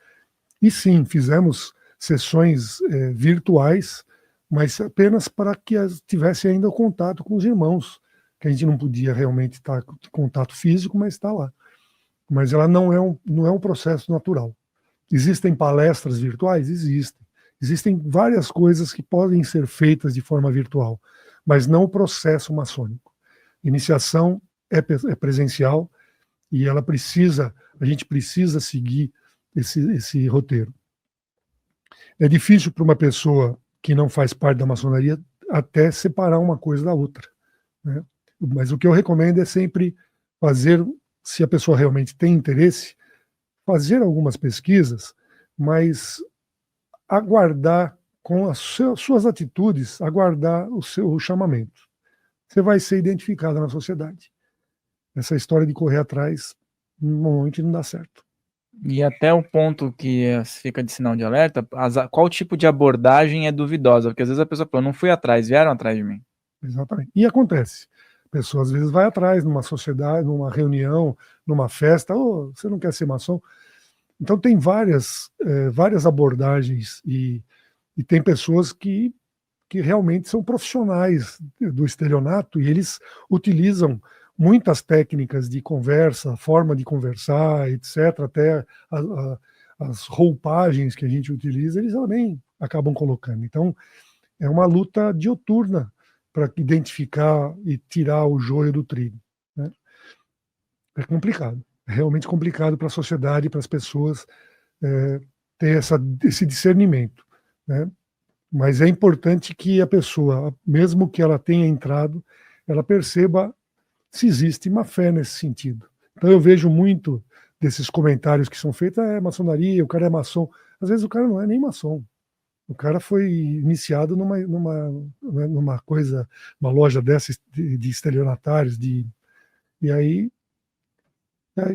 e sim, fizemos sessões virtuais, mas apenas para que tivesse ainda o contato com os irmãos, que a gente não podia realmente estar em contato físico, mas está lá. Mas ela não é um processo natural. Existem palestras virtuais? Existem. Existem várias coisas que podem ser feitas de forma virtual, mas não o processo maçônico. Iniciação é presencial e a gente precisa seguir esse roteiro. É difícil para uma pessoa que não faz parte da maçonaria até separar uma coisa da outra, né? Mas o que eu recomendo é sempre fazer, se a pessoa realmente tem interesse, fazer algumas pesquisas, mas aguardar com as suas atitudes, aguardar o seu chamamento. Você vai ser identificado na sociedade. Essa história de correr atrás, normalmente não dá certo. E até o ponto que fica de sinal de alerta, qual tipo de abordagem é duvidosa? Porque às vezes a pessoa fala, não fui atrás, vieram atrás de mim. Exatamente. E acontece. A pessoa às vezes vai atrás numa sociedade, numa reunião, numa festa, você não quer ser maçom? Então tem várias abordagens e tem pessoas que realmente são profissionais do estelionato e eles utilizam muitas técnicas de conversa, forma de conversar, etc., até as roupagens que a gente utiliza, eles também acabam colocando. Então, é uma luta dioturna para identificar e tirar o joio do trigo, né? É complicado, é realmente complicado para a sociedade, para as pessoas ter esse discernimento, né? Mas é importante que a pessoa, mesmo que ela tenha entrado, ela perceba se existe má fé nesse sentido. Então eu vejo muito desses comentários que são feitos, maçonaria, o cara é maçom. Às vezes o cara não é nem maçom. O cara foi iniciado numa coisa, uma loja dessas de estelionatários, e aí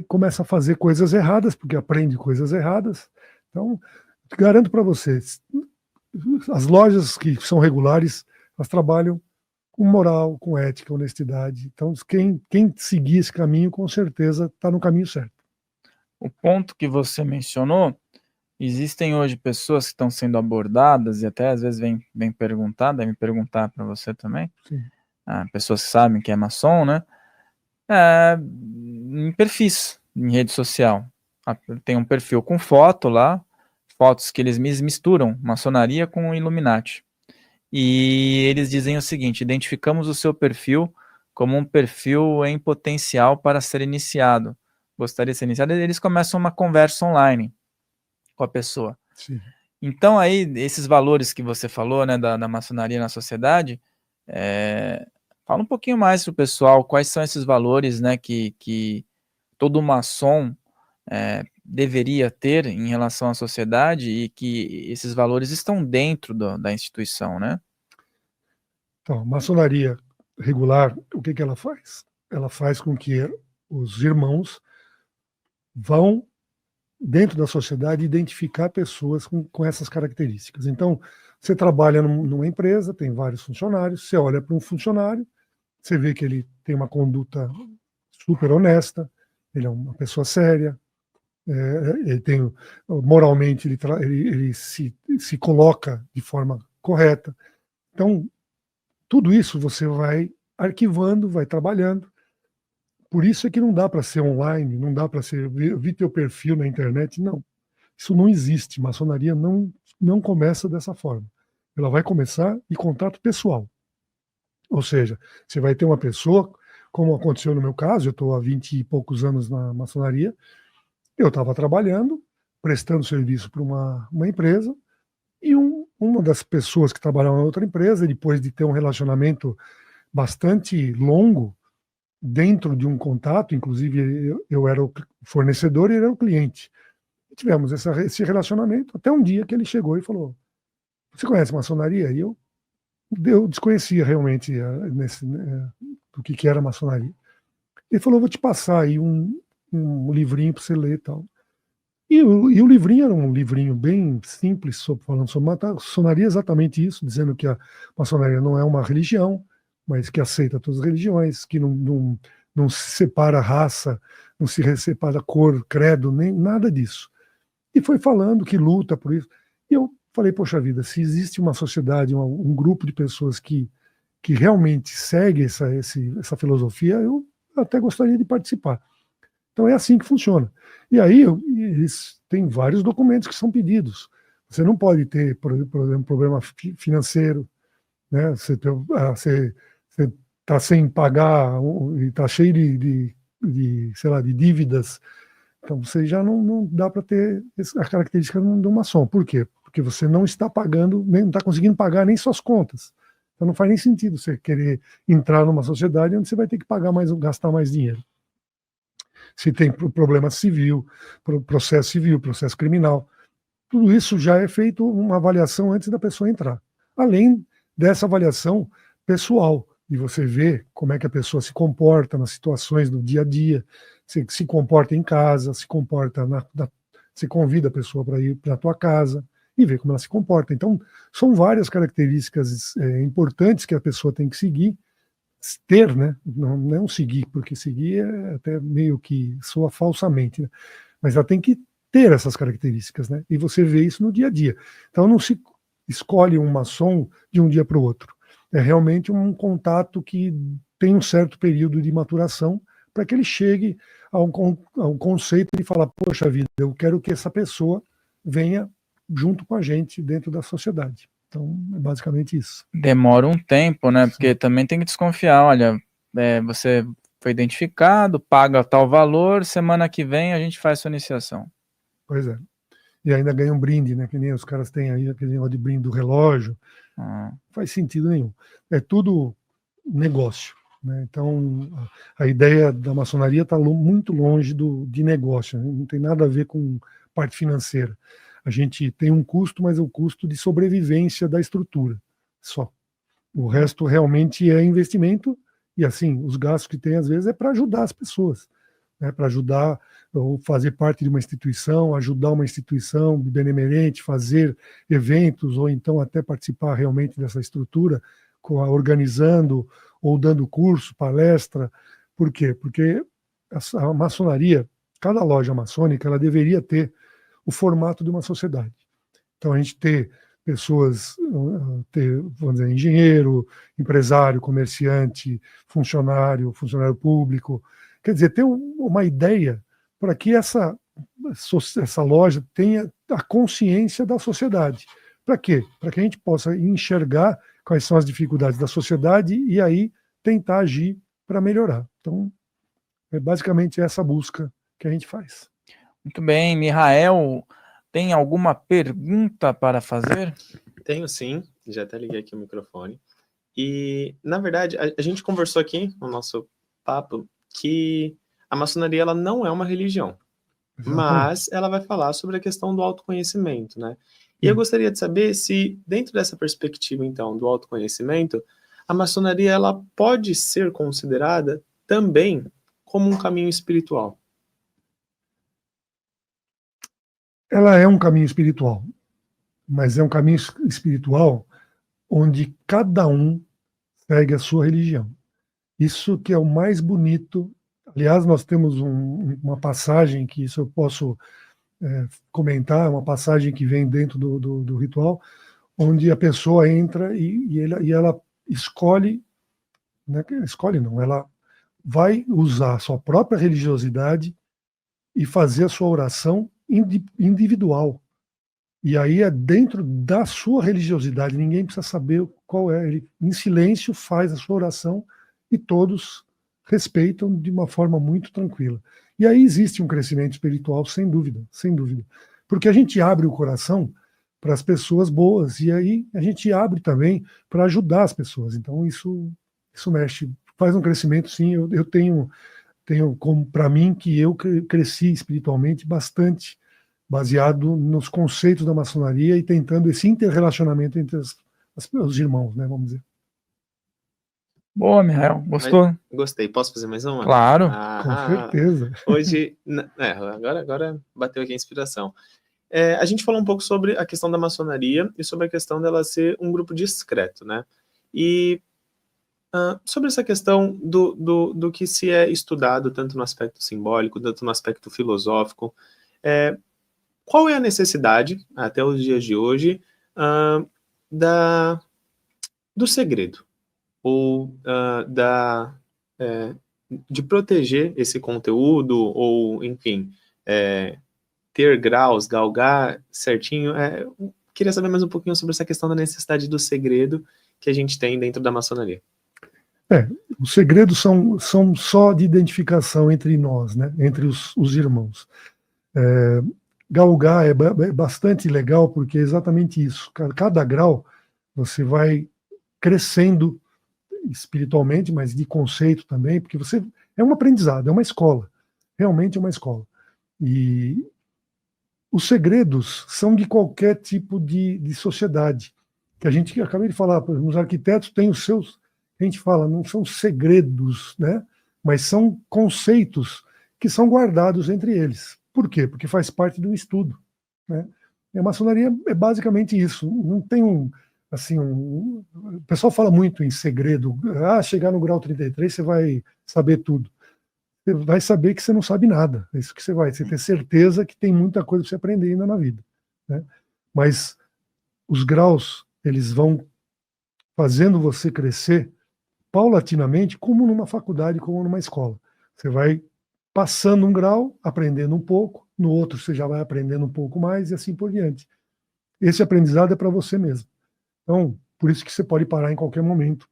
começa a fazer coisas erradas, porque aprende coisas erradas. Então, garanto para vocês, as lojas que são regulares, elas trabalham com moral, com ética, honestidade. Então, quem seguir esse caminho, com certeza está no caminho certo. O ponto que você mencionou, existem hoje pessoas que estão sendo abordadas e até às vezes vem perguntar, devem perguntar para você também, pessoas que sabem que é maçom, né? Em perfis, em rede social. Tem um perfil com foto lá, fotos que eles misturam maçonaria com Illuminati. E eles dizem o seguinte: identificamos o seu perfil como um perfil em potencial para ser iniciado. Gostaria de ser iniciado? Eles começam uma conversa online com a pessoa. Sim. Então aí, esses valores que você falou, né, da maçonaria na sociedade, fala um pouquinho mais para o pessoal, quais são esses valores, né, que todo maçom deveria ter em relação à sociedade e que esses valores estão dentro da instituição, né? Então, a maçonaria regular, o que ela faz? Ela faz com que os irmãos vão, dentro da sociedade, identificar pessoas com essas características. Então, você trabalha numa empresa, tem vários funcionários, você olha para um funcionário, você vê que ele tem uma conduta super honesta, ele é uma pessoa séria, ele tem, moralmente, ele se coloca de forma correta. Então, tudo isso você vai arquivando, vai trabalhando. Por isso é que não dá para ser online, não dá para ser, vi teu perfil na internet, não. Isso não existe, maçonaria não começa dessa forma. Ela vai começar de contato pessoal. Ou seja, você vai ter uma pessoa, como aconteceu no meu caso, eu estou há 20 e poucos anos na maçonaria, eu estava trabalhando, prestando serviço para uma empresa, E uma das pessoas que trabalhava em outra empresa, depois de ter um relacionamento bastante longo, dentro de um contato, inclusive eu era o fornecedor e ele era o cliente. E tivemos esse relacionamento até um dia que ele chegou e falou: você conhece maçonaria? E eu desconhecia realmente o que era maçonaria. Ele falou: vou te passar aí um livrinho para você ler e tal. E o livrinho era um livrinho bem simples, falando sobre maçonaria, exatamente isso, dizendo que a maçonaria não é uma religião, mas que aceita todas as religiões, que não se separa raça, não se separa cor, credo, nem nada disso. E foi falando que luta por isso. E eu falei, poxa vida, se existe uma sociedade, um grupo de pessoas que realmente segue essa filosofia, eu até gostaria de participar. Então é assim que funciona. E aí tem vários documentos que são pedidos. Você não pode ter, por exemplo, problema financeiro, né? Você está sem pagar e está cheio sei lá, de dívidas. Então você já não dá para ter a característica de uma maçom. Por quê? Porque você não está pagando, nem não está conseguindo pagar nem suas contas. Então não faz nem sentido você querer entrar numa sociedade onde você vai ter que pagar mais, gastar mais dinheiro. Se tem problema civil, processo criminal, tudo isso já é feito uma avaliação antes da pessoa entrar. Além dessa avaliação pessoal, de você ver como é que a pessoa se comporta nas situações do dia a dia, se comporta em casa, se comporta você convida a pessoa para ir para a tua casa e ver como ela se comporta. Então, são várias características importantes que a pessoa tem que seguir, ter, né? Não seguir, porque seguir é até meio que soa falsamente, né? Mas ela tem que ter essas características, né? E você vê isso no dia a dia. Então não se escolhe um maçom de um dia para o outro. É realmente um contato que tem um certo período de maturação para que ele chegue a um conceito de falar, poxa vida, eu quero que essa pessoa venha junto com a gente dentro da sociedade. Então, é basicamente isso. Demora um tempo, né? Porque também tem que desconfiar. Olha, você foi identificado, paga tal valor, semana que vem a gente faz sua iniciação. Pois é. E ainda ganha um brinde, né? Que nem os caras têm aí aquele negócio de brinde do relógio. Não faz sentido nenhum. É tudo negócio, né? Então, a ideia da maçonaria está muito longe de negócio, né? Não tem nada a ver com parte financeira. A gente tem um custo, mas é o custo de sobrevivência da estrutura, só. O resto realmente é investimento, e assim, os gastos que tem às vezes é para ajudar as pessoas, né? Para ajudar, ou fazer parte de uma instituição, ajudar uma instituição benemerente, fazer eventos, ou então até participar realmente dessa estrutura, organizando ou dando curso, palestra. Por quê? Porque a maçonaria, cada loja maçônica, ela deveria ter o formato de uma sociedade. Então a gente ter pessoas, vamos dizer, engenheiro, empresário, comerciante, funcionário público, quer dizer, ter uma ideia para que essa loja tenha a consciência da sociedade. Para quê? Para que a gente possa enxergar quais são as dificuldades da sociedade e aí tentar agir para melhorar. Então, é basicamente essa busca que a gente faz. Muito bem, Mihael, tem alguma pergunta para fazer? Tenho sim, já até liguei aqui o microfone. E, na verdade, a gente conversou aqui no nosso papo que a maçonaria ela não é uma religião, mas ela vai falar sobre a questão do autoconhecimento, né? E eu gostaria de saber se, dentro dessa perspectiva, então, do autoconhecimento, a maçonaria ela pode ser considerada também como um caminho espiritual. Ela é um caminho espiritual, mas é um caminho espiritual onde cada um segue a sua religião. Isso que é o mais bonito. Aliás, nós temos uma passagem que isso eu posso comentar, uma passagem que vem dentro do ritual, onde a pessoa entra e ela escolhe, né, escolhe não, ela vai usar a sua própria religiosidade e fazer a sua oração individual. E aí é dentro da sua religiosidade, ninguém precisa saber qual é. Ele, em silêncio, faz a sua oração e todos respeitam de uma forma muito tranquila. E aí existe um crescimento espiritual, sem dúvida, sem dúvida. Porque a gente abre o coração para as pessoas boas, e aí a gente abre também para ajudar as pessoas. Então isso mexe, faz um crescimento, sim. Eu tenho como para mim que eu cresci espiritualmente bastante baseado nos conceitos da maçonaria e tentando esse interrelacionamento entre os irmãos, né, vamos dizer. Boa, Mihael. Gostou? Gostei. Posso fazer mais uma? Claro. Com certeza. Hoje, agora bateu aqui a inspiração. A gente falou um pouco sobre a questão da maçonaria e sobre a questão dela ser um grupo discreto, né? E sobre essa questão do que se é estudado tanto no aspecto simbólico, tanto no aspecto filosófico, qual é a necessidade, até os dias de hoje, do segredo? Ou de proteger esse conteúdo, ou, enfim, ter graus, galgar certinho. Queria saber mais um pouquinho sobre essa questão da necessidade do segredo que a gente tem dentro da maçonaria. Os segredos são só de identificação entre nós, né? Entre os irmãos. Galgar é bastante legal porque é exatamente isso. Cada grau você vai crescendo espiritualmente, mas de conceito também, porque é um aprendizado, é uma escola, realmente é uma escola. E os segredos são de qualquer tipo de sociedade. Que a gente acabei de falar, por exemplo, os arquitetos têm os seus, a gente fala, não são segredos, né? Mas são conceitos que são guardados entre eles. Por quê? Porque faz parte do estudo, né? E a maçonaria é basicamente isso. Não tem o pessoal fala muito em segredo. Chegar no grau 33 você vai saber tudo. Você vai saber que você não sabe nada. É isso que você ter certeza que tem muita coisa para você aprender ainda na vida, né? Mas os graus, eles vão fazendo você crescer paulatinamente, como numa faculdade, como numa escola. Você vai passando um grau, aprendendo um pouco, no outro você já vai aprendendo um pouco mais e assim por diante. Esse aprendizado é para você mesmo. Então, por isso que você pode parar em qualquer momento.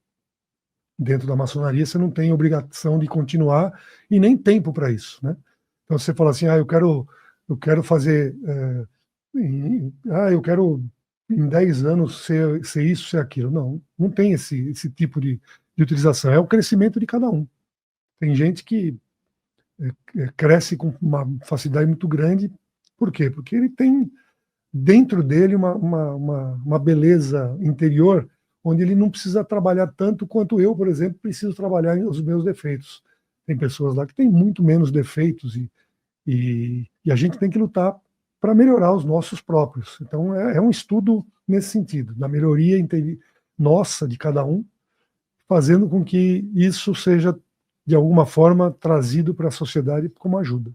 Dentro da maçonaria, você não tem obrigação de continuar e nem tempo para isso, né? Então, você fala assim, eu quero fazer, eu quero em 10 anos ser isso, ser aquilo. Não tem esse tipo de utilização. É o crescimento de cada um. Tem gente que cresce com uma facilidade muito grande. Por quê? Porque ele tem dentro dele uma beleza interior onde ele não precisa trabalhar tanto quanto eu, por exemplo, preciso trabalhar os meus defeitos. Tem pessoas lá que têm muito menos defeitos e a gente tem que lutar para melhorar os nossos próprios. Então é um estudo nesse sentido, da melhoria nossa, de cada um, fazendo com que isso seja, de alguma forma, trazido para a sociedade como ajuda.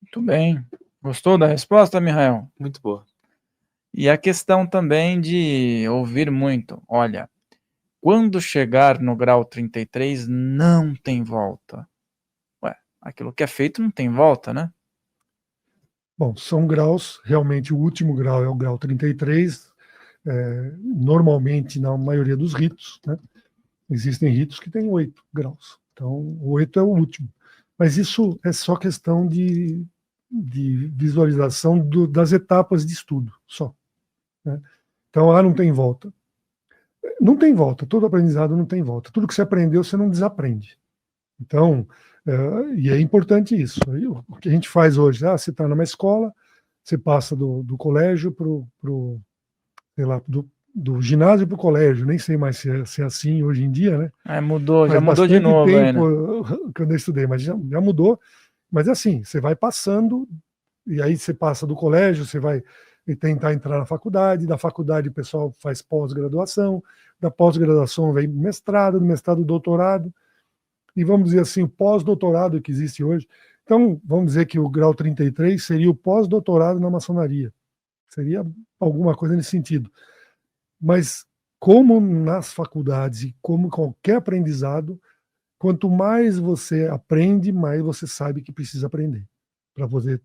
Muito bem. Gostou da resposta, Mihael? Muito boa. E a questão também de ouvir muito. Olha, quando chegar no grau 33, não tem volta. Aquilo que é feito não tem volta, né? Bom, são graus, realmente o último grau é o grau 33, normalmente na maioria dos ritos, né? Existem ritos que têm 8 graus, então 8 é o último. Mas isso é só questão de visualização das etapas de estudo, só, né? Então, não tem volta. Não tem volta, todo aprendizado não tem volta. Tudo que você aprendeu, você não desaprende. Então, e é importante isso. O que a gente faz hoje, você está numa escola, você passa do colégio do ginásio para o colégio, nem sei mais se é assim hoje em dia, né? Mudou, já mudou de novo. Tempo quando eu estudei, mas já mudou. Mas é assim, você vai passando, e aí você passa do colégio, você vai tentar entrar na faculdade, da faculdade o pessoal faz pós-graduação, da pós-graduação vem mestrado, do mestrado doutorado, e vamos dizer assim, o pós-doutorado que existe hoje. Então, vamos dizer que o grau 33 seria o pós-doutorado na maçonaria. Seria alguma coisa nesse sentido. Mas, como nas faculdades e como qualquer aprendizado, quanto mais você aprende, mais você sabe que precisa aprender para poder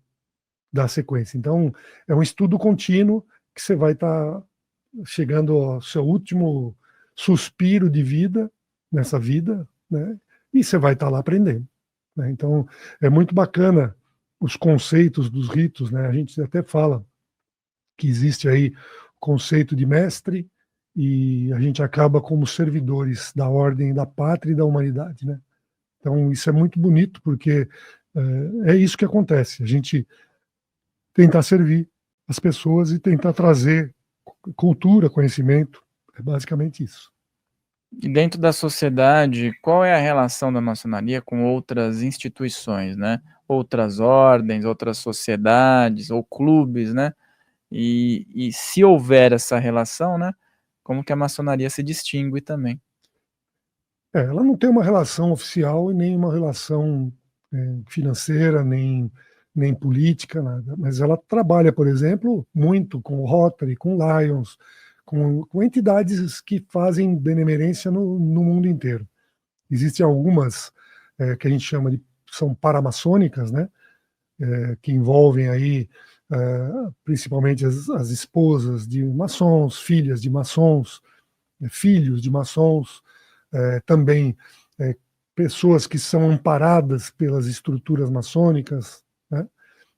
dar sequência. Então, é um estudo contínuo que você vai estar chegando ao seu último suspiro de vida, nessa vida, né? E você vai estar lá aprendendo, né? Então, é muito bacana os conceitos dos ritos, né? A gente até fala que existe aí o conceito de mestre, e a gente acaba como servidores da ordem, da pátria e da humanidade, né? Então isso é muito bonito, porque é isso que acontece, a gente tentar servir as pessoas e tentar trazer cultura, conhecimento, é basicamente isso. E dentro da sociedade, qual é a relação da maçonaria com outras instituições, né? Outras ordens, outras sociedades ou clubes, né? E se houver essa relação, né? Como que a maçonaria se distingue também? Ela não tem uma relação oficial e nem uma relação financeira, nem política, nada. Mas ela trabalha, por exemplo, muito com o Rotary, com o Lions, com entidades que fazem benemerência no mundo inteiro. Existem algumas que a gente chama de são paramaçônicas, né? Que envolvem aí principalmente as esposas de maçons, filhas de maçons, filhos de maçons, também pessoas que são amparadas pelas estruturas maçônicas, né?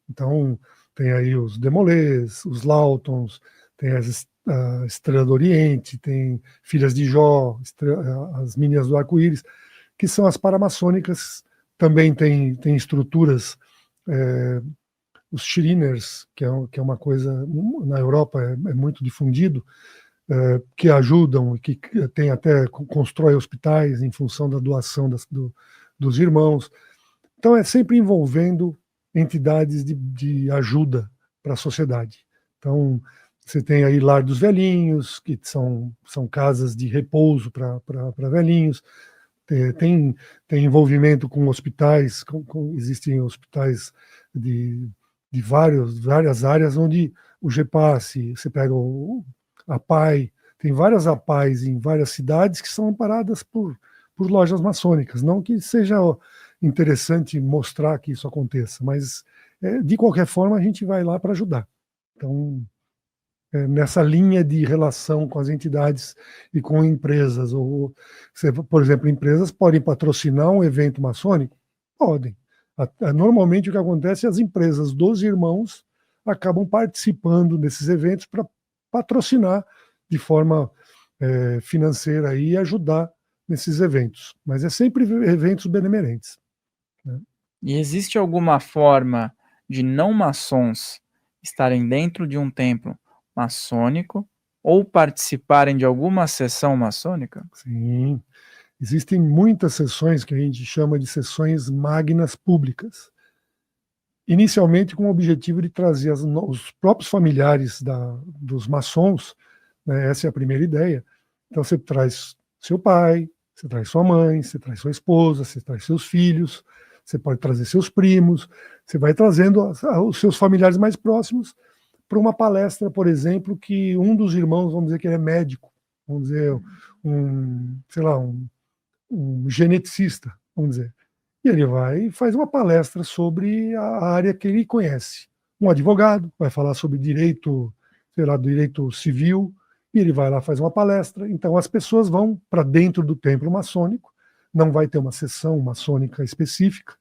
Então, tem aí os Demolês, os Lautons, tem a Estrela do Oriente, tem Filhas de Jó, as Meninas do Arco-Íris, que são as paramaçônicas. Também tem estruturas, os Shriners, que é uma coisa, na Europa é muito difundido, que ajudam, que tem até, constrói hospitais em função da doação dos irmãos. Então é sempre envolvendo entidades de ajuda para a sociedade. Então você tem aí Lar dos Velhinhos, que são casas de repouso para velhinhos. Tem envolvimento com hospitais, existem hospitais de várias áreas onde o GEPASSE, você pega a PAI, tem várias APAIs em várias cidades que são amparadas por lojas maçônicas. Não que seja interessante mostrar que isso aconteça, mas de qualquer forma a gente vai lá para ajudar. Então, nessa linha de relação com as entidades e com empresas, ou, por exemplo, empresas podem patrocinar um evento maçônico? Podem. Normalmente o que acontece é as empresas dos irmãos acabam participando desses eventos para patrocinar de forma financeira e ajudar nesses eventos. Mas é sempre eventos benemerentes, né? E existe alguma forma de não maçons estarem dentro de um templo maçônico ou participarem de alguma sessão maçônica? Sim. Existem muitas sessões que a gente chama de sessões magnas públicas. Inicialmente com o objetivo de trazer os próprios familiares dos maçons, né? Essa é a primeira ideia. Então você traz seu pai, você traz sua mãe, você traz sua esposa, você traz seus filhos, você pode trazer seus primos, você vai trazendo os seus familiares mais próximos para uma palestra, por exemplo, que um dos irmãos, vamos dizer que ele é médico, vamos dizer, sei lá, um geneticista, vamos dizer. E ele vai e faz uma palestra sobre a área que ele conhece. Um advogado vai falar sobre direito, sei lá, direito civil, e ele vai lá, faz uma palestra. Então as pessoas vão para dentro do templo maçônico, não vai ter uma sessão maçônica específica,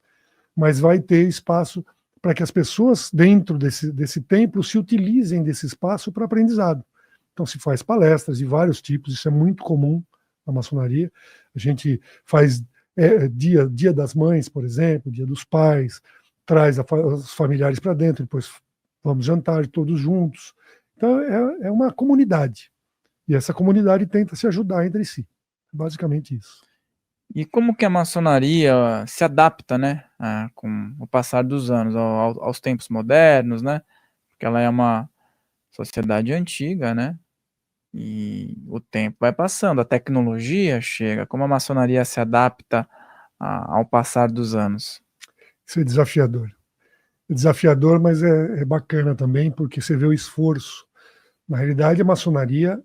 mas vai ter espaço para que as pessoas dentro desse templo se utilizem desse espaço para aprendizado. Então se faz palestras de vários tipos, isso é muito comum na maçonaria. A gente faz dia das mães, por exemplo, dia dos pais, traz os familiares para dentro, depois vamos jantar todos juntos. Então é uma comunidade, e essa comunidade tenta se ajudar entre si. Basicamente isso. E como que a maçonaria se adapta, né, com o passar dos anos, aos tempos modernos, né? Porque ela é uma sociedade antiga, né? E o tempo vai passando, a tecnologia chega. Como a maçonaria se adapta ao passar dos anos? Isso é desafiador. É desafiador, mas é bacana também, porque você vê o esforço. Na realidade, a maçonaria,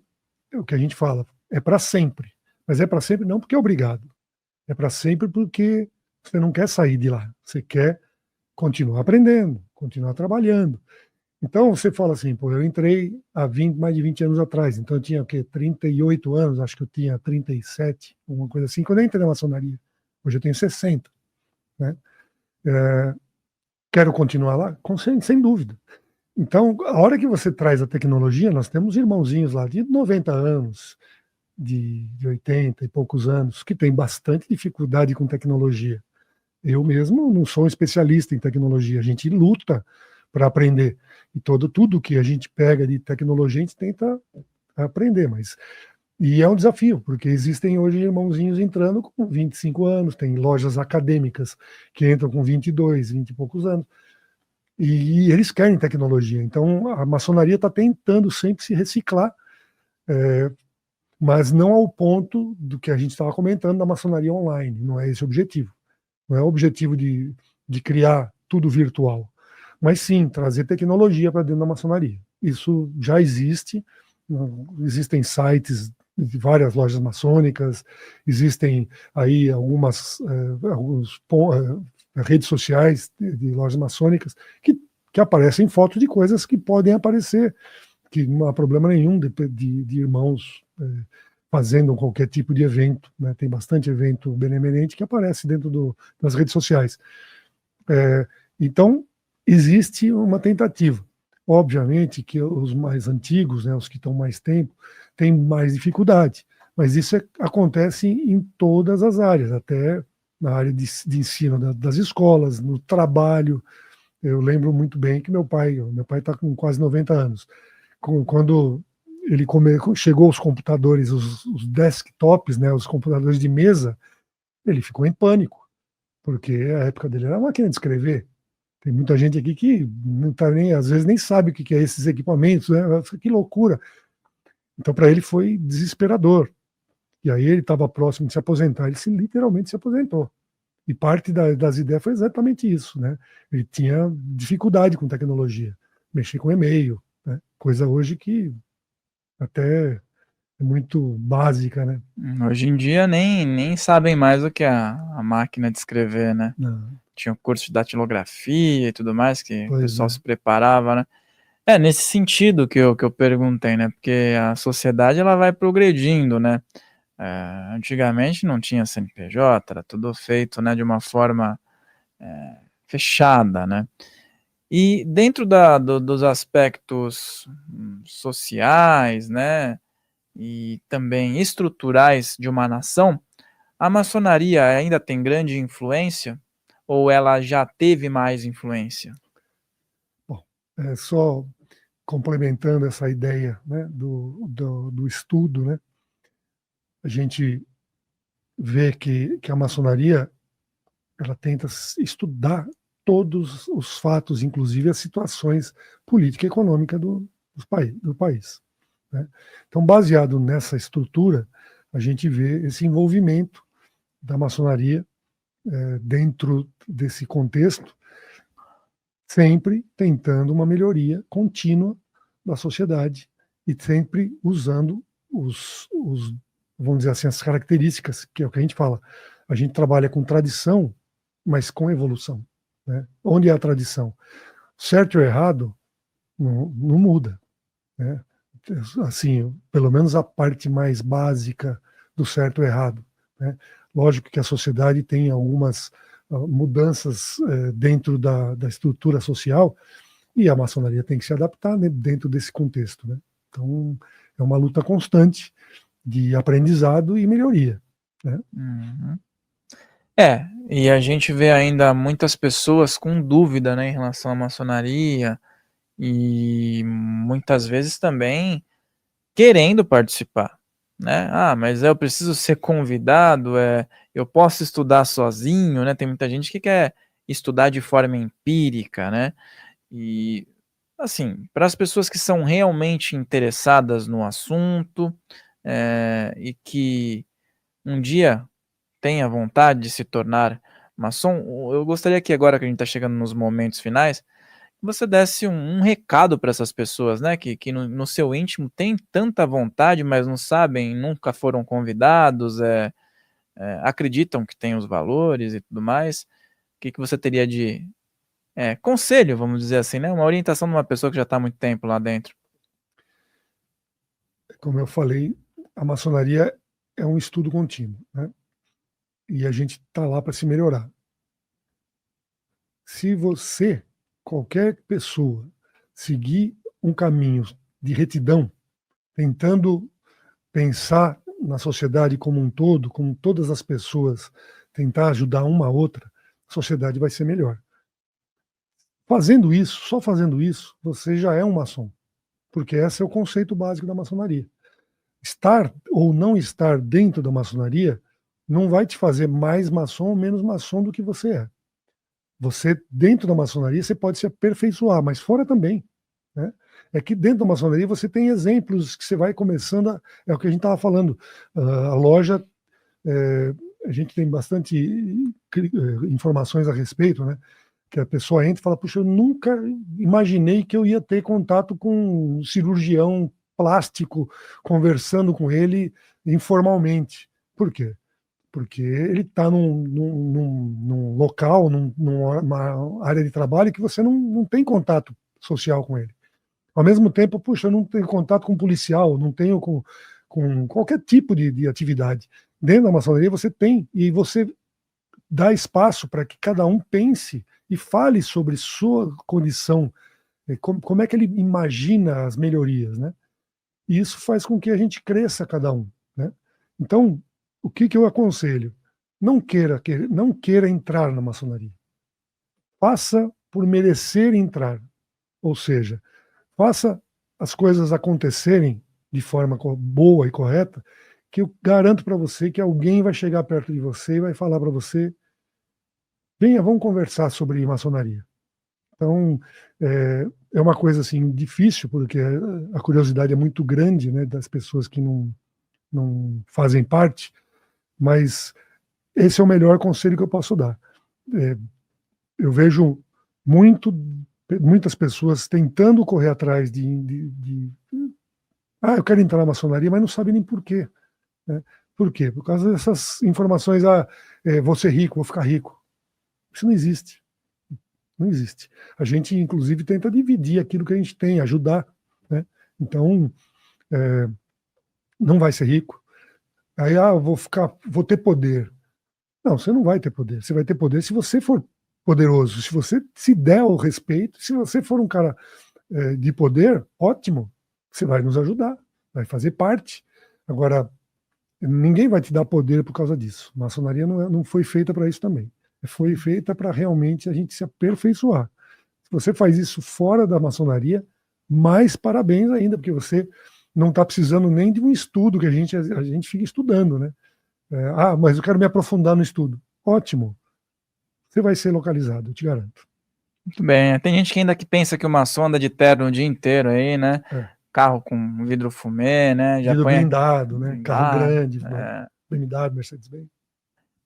é o que a gente fala, é para sempre. Mas é para sempre não porque é obrigado. É para sempre porque você não quer sair de lá. Você quer continuar aprendendo, continuar trabalhando. Então você fala assim, pô, eu entrei há mais de 20 anos atrás, então eu tinha o quê? 38 anos, acho que eu tinha 37, alguma coisa assim, quando eu entrei na maçonaria. Hoje eu tenho 60, né? Quero continuar lá? Sem dúvida. Então, a hora que você traz a tecnologia, nós temos irmãozinhos lá de 90 anos, de 80 e poucos anos, que têm bastante dificuldade com tecnologia. Eu mesmo não sou um especialista em tecnologia, a gente luta para aprender. E tudo que a gente pega de tecnologia, a gente tenta aprender, mas... E é um desafio, porque existem hoje irmãozinhos entrando com 25 anos, tem lojas acadêmicas que entram com 22, 20 e poucos anos, e eles querem tecnologia. Então, a maçonaria está tentando sempre se reciclar, mas não ao ponto do que a gente estava comentando da maçonaria online. Não é esse o objetivo. Não é o objetivo de criar tudo virtual, mas sim trazer tecnologia para dentro da maçonaria. Isso já existe, existem sites de várias lojas maçônicas, existem aí algumas redes sociais de lojas maçônicas que aparecem fotos de coisas que podem aparecer, que não há problema nenhum de irmãos fazendo qualquer tipo de evento, né? Tem bastante evento benemerente que aparece dentro das redes sociais. Então, existe uma tentativa. Obviamente que os mais antigos, né, os que estão mais tempo, têm mais dificuldade, mas isso acontece em todas as áreas, até na área de ensino das escolas, no trabalho. Eu lembro muito bem que meu pai está com quase 90 anos. Quando ele chegou aos computadores, os desktops, né, os computadores de mesa, ele ficou em pânico, porque a época dele era a máquina de escrever. Tem muita gente aqui que não tá às vezes nem sabe o que é esses equipamentos, né? Que loucura. Então, para ele foi desesperador. E aí ele estava próximo de se aposentar, ele literalmente se aposentou. E parte das ideias foi exatamente isso, né? Ele tinha dificuldade com tecnologia, mexer com e-mail, né? Coisa hoje que até é muito básica, né? Hoje em dia nem sabem mais o que é a máquina de escrever, né? Não. Tinha o curso de datilografia e tudo mais, que o pessoal se preparava, né? Nesse sentido que eu perguntei, né? Porque a sociedade ela vai progredindo, né? Antigamente não tinha CNPJ, era tudo feito, né, de uma forma fechada, né? E dentro dos aspectos sociais, né, e também estruturais de uma nação, a maçonaria ainda tem grande influência ou ela já teve mais influência? Bom, só complementando essa ideia, né, do estudo, né, a gente vê que a maçonaria ela tenta estudar todos os fatos, inclusive as situações política e econômica do país. Né? Então, baseado nessa estrutura, a gente vê esse envolvimento da maçonaria dentro desse contexto, sempre tentando uma melhoria contínua da sociedade e sempre usando vamos dizer assim, as características, que é o que a gente fala. A gente trabalha com tradição, mas com evolução. Né? Onde é a tradição? Certo ou errado não muda. Né? Assim, pelo menos a parte mais básica do certo ou errado. Né? Lógico que a sociedade tem algumas mudanças dentro da estrutura social e a maçonaria tem que se adaptar, né, dentro desse contexto. Né? Então, é uma luta constante de aprendizado e melhoria. Né? Uhum. E a gente vê ainda muitas pessoas com dúvida, né, em relação à maçonaria e muitas vezes também querendo participar, né? Mas eu preciso ser convidado, eu posso estudar sozinho, né? Tem muita gente que quer estudar de forma empírica, né? E assim, para as pessoas que são realmente interessadas no assunto, e que um dia tenha vontade de se tornar maçom, eu gostaria que agora que a gente está chegando nos momentos finais, você desse um recado para essas pessoas, né, que no seu íntimo tem tanta vontade, mas não sabem, nunca foram convidados, acreditam que tem os valores e tudo mais. O que você teria de conselho, vamos dizer assim, né, uma orientação de uma pessoa que já está há muito tempo lá dentro? Como eu falei, a maçonaria é um estudo contínuo, né? E a gente está lá para se melhorar. Se você, qualquer pessoa, seguir um caminho de retidão, tentando pensar na sociedade como um todo, como todas as pessoas, tentar ajudar uma a outra, a sociedade vai ser melhor. Fazendo isso, só fazendo isso, você já é um maçom, porque esse é o conceito básico da maçonaria. Estar ou não estar dentro da maçonaria não vai te fazer mais maçom ou menos maçom do que você é. Você, dentro da maçonaria, você pode se aperfeiçoar, mas fora também, né? É que dentro da maçonaria você tem exemplos que você vai começando, é o que a gente estava falando, a loja, a gente tem bastante informações a respeito, né? Que a pessoa entra e fala, puxa, eu nunca imaginei que eu ia ter contato com um cirurgião plástico, conversando com ele informalmente. Por quê? Porque ele está num local, numa área de trabalho que você não tem contato social com ele. Ao mesmo tempo, puxa, eu não tenho contato com policial, não tenho com qualquer tipo de atividade. Dentro da maçonaria você tem, e você dá espaço para que cada um pense e fale sobre sua condição, como é que ele imagina as melhorias, né? E isso faz com que a gente cresça cada um, né? Então, o que eu aconselho? Não queira entrar na maçonaria. Faça por merecer entrar. Ou seja, faça as coisas acontecerem de forma boa e correta, que eu garanto para você que alguém vai chegar perto de você e vai falar para você, venha, vamos conversar sobre maçonaria. Então, é uma coisa assim difícil, porque a curiosidade é muito grande, né, das pessoas que não fazem parte, mas esse é o melhor conselho que eu posso dar. Eu vejo muitas pessoas tentando correr atrás eu quero entrar na maçonaria, mas não sabem nem por quê, né? Por quê? Por causa dessas informações, vou ser rico, vou ficar rico. Isso não existe. Não existe. A gente, inclusive, tenta dividir aquilo que a gente tem, ajudar, né? Então, não vai ser rico. Aí, vou ter poder. Não, você não vai ter poder. Você vai ter poder se você for poderoso, se você se der o respeito, se você for um cara de poder, ótimo, você vai nos ajudar, vai fazer parte. Agora, ninguém vai te dar poder por causa disso. A maçonaria não foi feita para isso também. Foi feita para realmente a gente se aperfeiçoar. Se você faz isso fora da maçonaria, mais parabéns ainda, porque você não está precisando nem de um estudo que a gente fica estudando, né? Mas eu quero me aprofundar no estudo. Ótimo. Você vai ser localizado, eu te garanto. Muito bem. Tem gente que ainda que pensa que o maçom anda de terno o dia inteiro aí, né? Carro com vidro fumê, né? Já vidro põe blindado, né? Carro grande, BMW, Mercedes-Benz.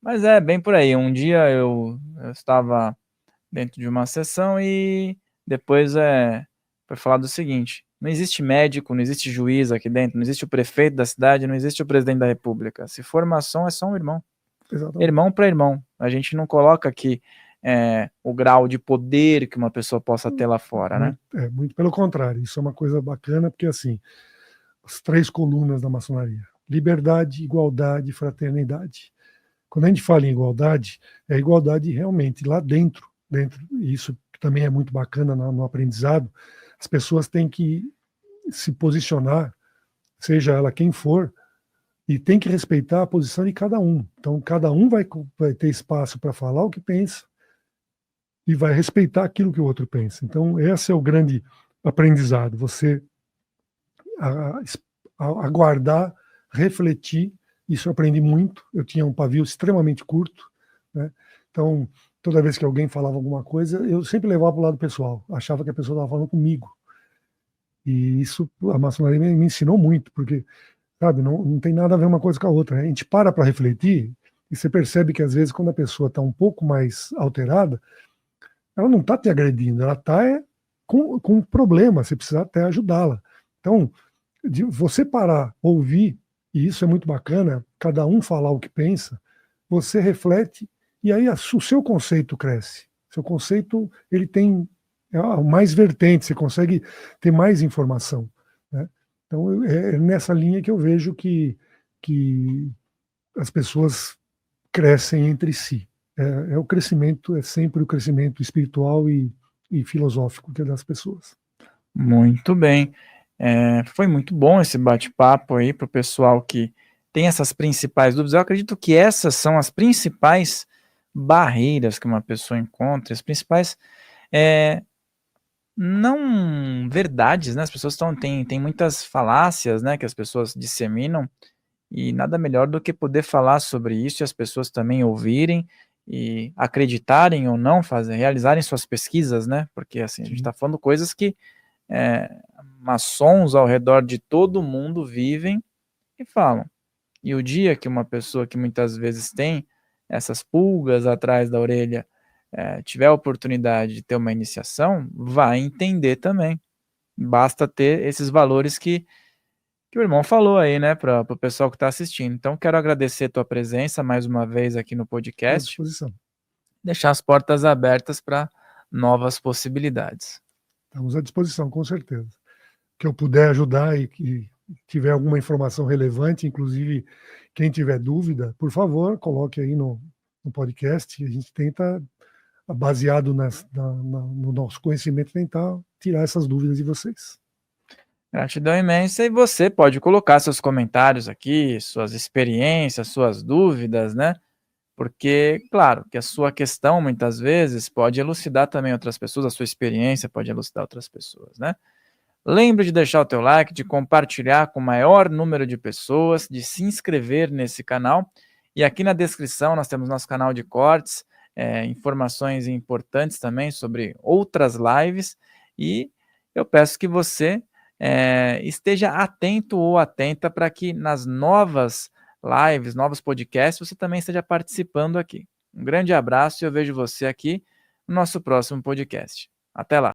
Mas é bem por aí. Um dia eu estava dentro de uma sessão e depois foi falado o seguinte: não existe médico, não existe juiz aqui dentro, não existe o prefeito da cidade, não existe o presidente da república. Se for maçom, é só um irmão. Exatamente. Irmão para irmão. A gente não coloca aqui o grau de poder que uma pessoa possa ter lá fora, né? Muito pelo contrário. Isso é uma coisa bacana, porque assim, as 3 colunas da maçonaria: liberdade, igualdade e fraternidade. Quando a gente fala em igualdade, é igualdade realmente lá dentro, e isso também é muito bacana no aprendizado. As pessoas têm que se posicionar, seja ela quem for, e tem que respeitar a posição de cada um. Então, cada um vai ter espaço para falar o que pensa e vai respeitar aquilo que o outro pensa. Então, esse é o grande aprendizado. Você aguardar, refletir. Isso eu aprendi muito. Eu tinha um pavio extremamente curto, né? Então, toda vez que alguém falava alguma coisa, eu sempre levava para o lado pessoal. Achava que a pessoa estava falando comigo. E isso, a maçonaria me ensinou muito, porque, sabe, não tem nada a ver uma coisa com a outra, né? A gente para refletir e você percebe que, às vezes, quando a pessoa está um pouco mais alterada, ela não está te agredindo, ela está com um problema, você precisa até ajudá-la. Então, de você parar, ouvir, e isso é muito bacana, cada um falar o que pensa, você reflete, e aí o seu conceito cresce. Seu conceito, ele tem mais vertentes, você consegue ter mais informação, né? Então, é nessa linha que eu vejo que as pessoas crescem entre si. O crescimento, é sempre o crescimento espiritual e filosófico das pessoas. Muito bem. Foi muito bom esse bate-papo aí para o pessoal que tem essas principais dúvidas. Eu acredito que essas são as principais barreiras que uma pessoa encontra, as principais não verdades, né? As pessoas têm muitas falácias, né, que as pessoas disseminam, e nada melhor do que poder falar sobre isso e as pessoas também ouvirem e acreditarem ou não, realizarem suas pesquisas, né? Porque assim, a gente está falando coisas que maçons ao redor de todo mundo vivem e falam. E o dia que uma pessoa que muitas vezes tem essas pulgas atrás da orelha tiver a oportunidade de ter uma iniciação, vai entender também. Basta ter esses valores que o irmão falou aí, né, para o pessoal que está assistindo. Então, quero agradecer a tua presença mais uma vez aqui no À podcast, disposição. deixar as portas abertas para novas possibilidades. Estamos à disposição, com certeza. Que eu puder ajudar e que tiver alguma informação relevante, inclusive quem tiver dúvida, por favor, coloque aí no podcast. A gente tenta, baseado no nosso conhecimento, tentar tirar essas dúvidas de vocês. Gratidão imensa, e você pode colocar seus comentários aqui, suas experiências, suas dúvidas, né? Porque, claro, que a sua questão, muitas vezes, pode elucidar também outras pessoas, a sua experiência pode elucidar outras pessoas, né? Lembre de deixar o teu like, de compartilhar com o maior número de pessoas, de se inscrever nesse canal. E aqui na descrição nós temos nosso canal de cortes, informações importantes também sobre outras lives. E eu peço que você esteja atento ou atenta para que nas novas lives, novos podcasts, você também esteja participando aqui. Um grande abraço e eu vejo você aqui no nosso próximo podcast. Até lá!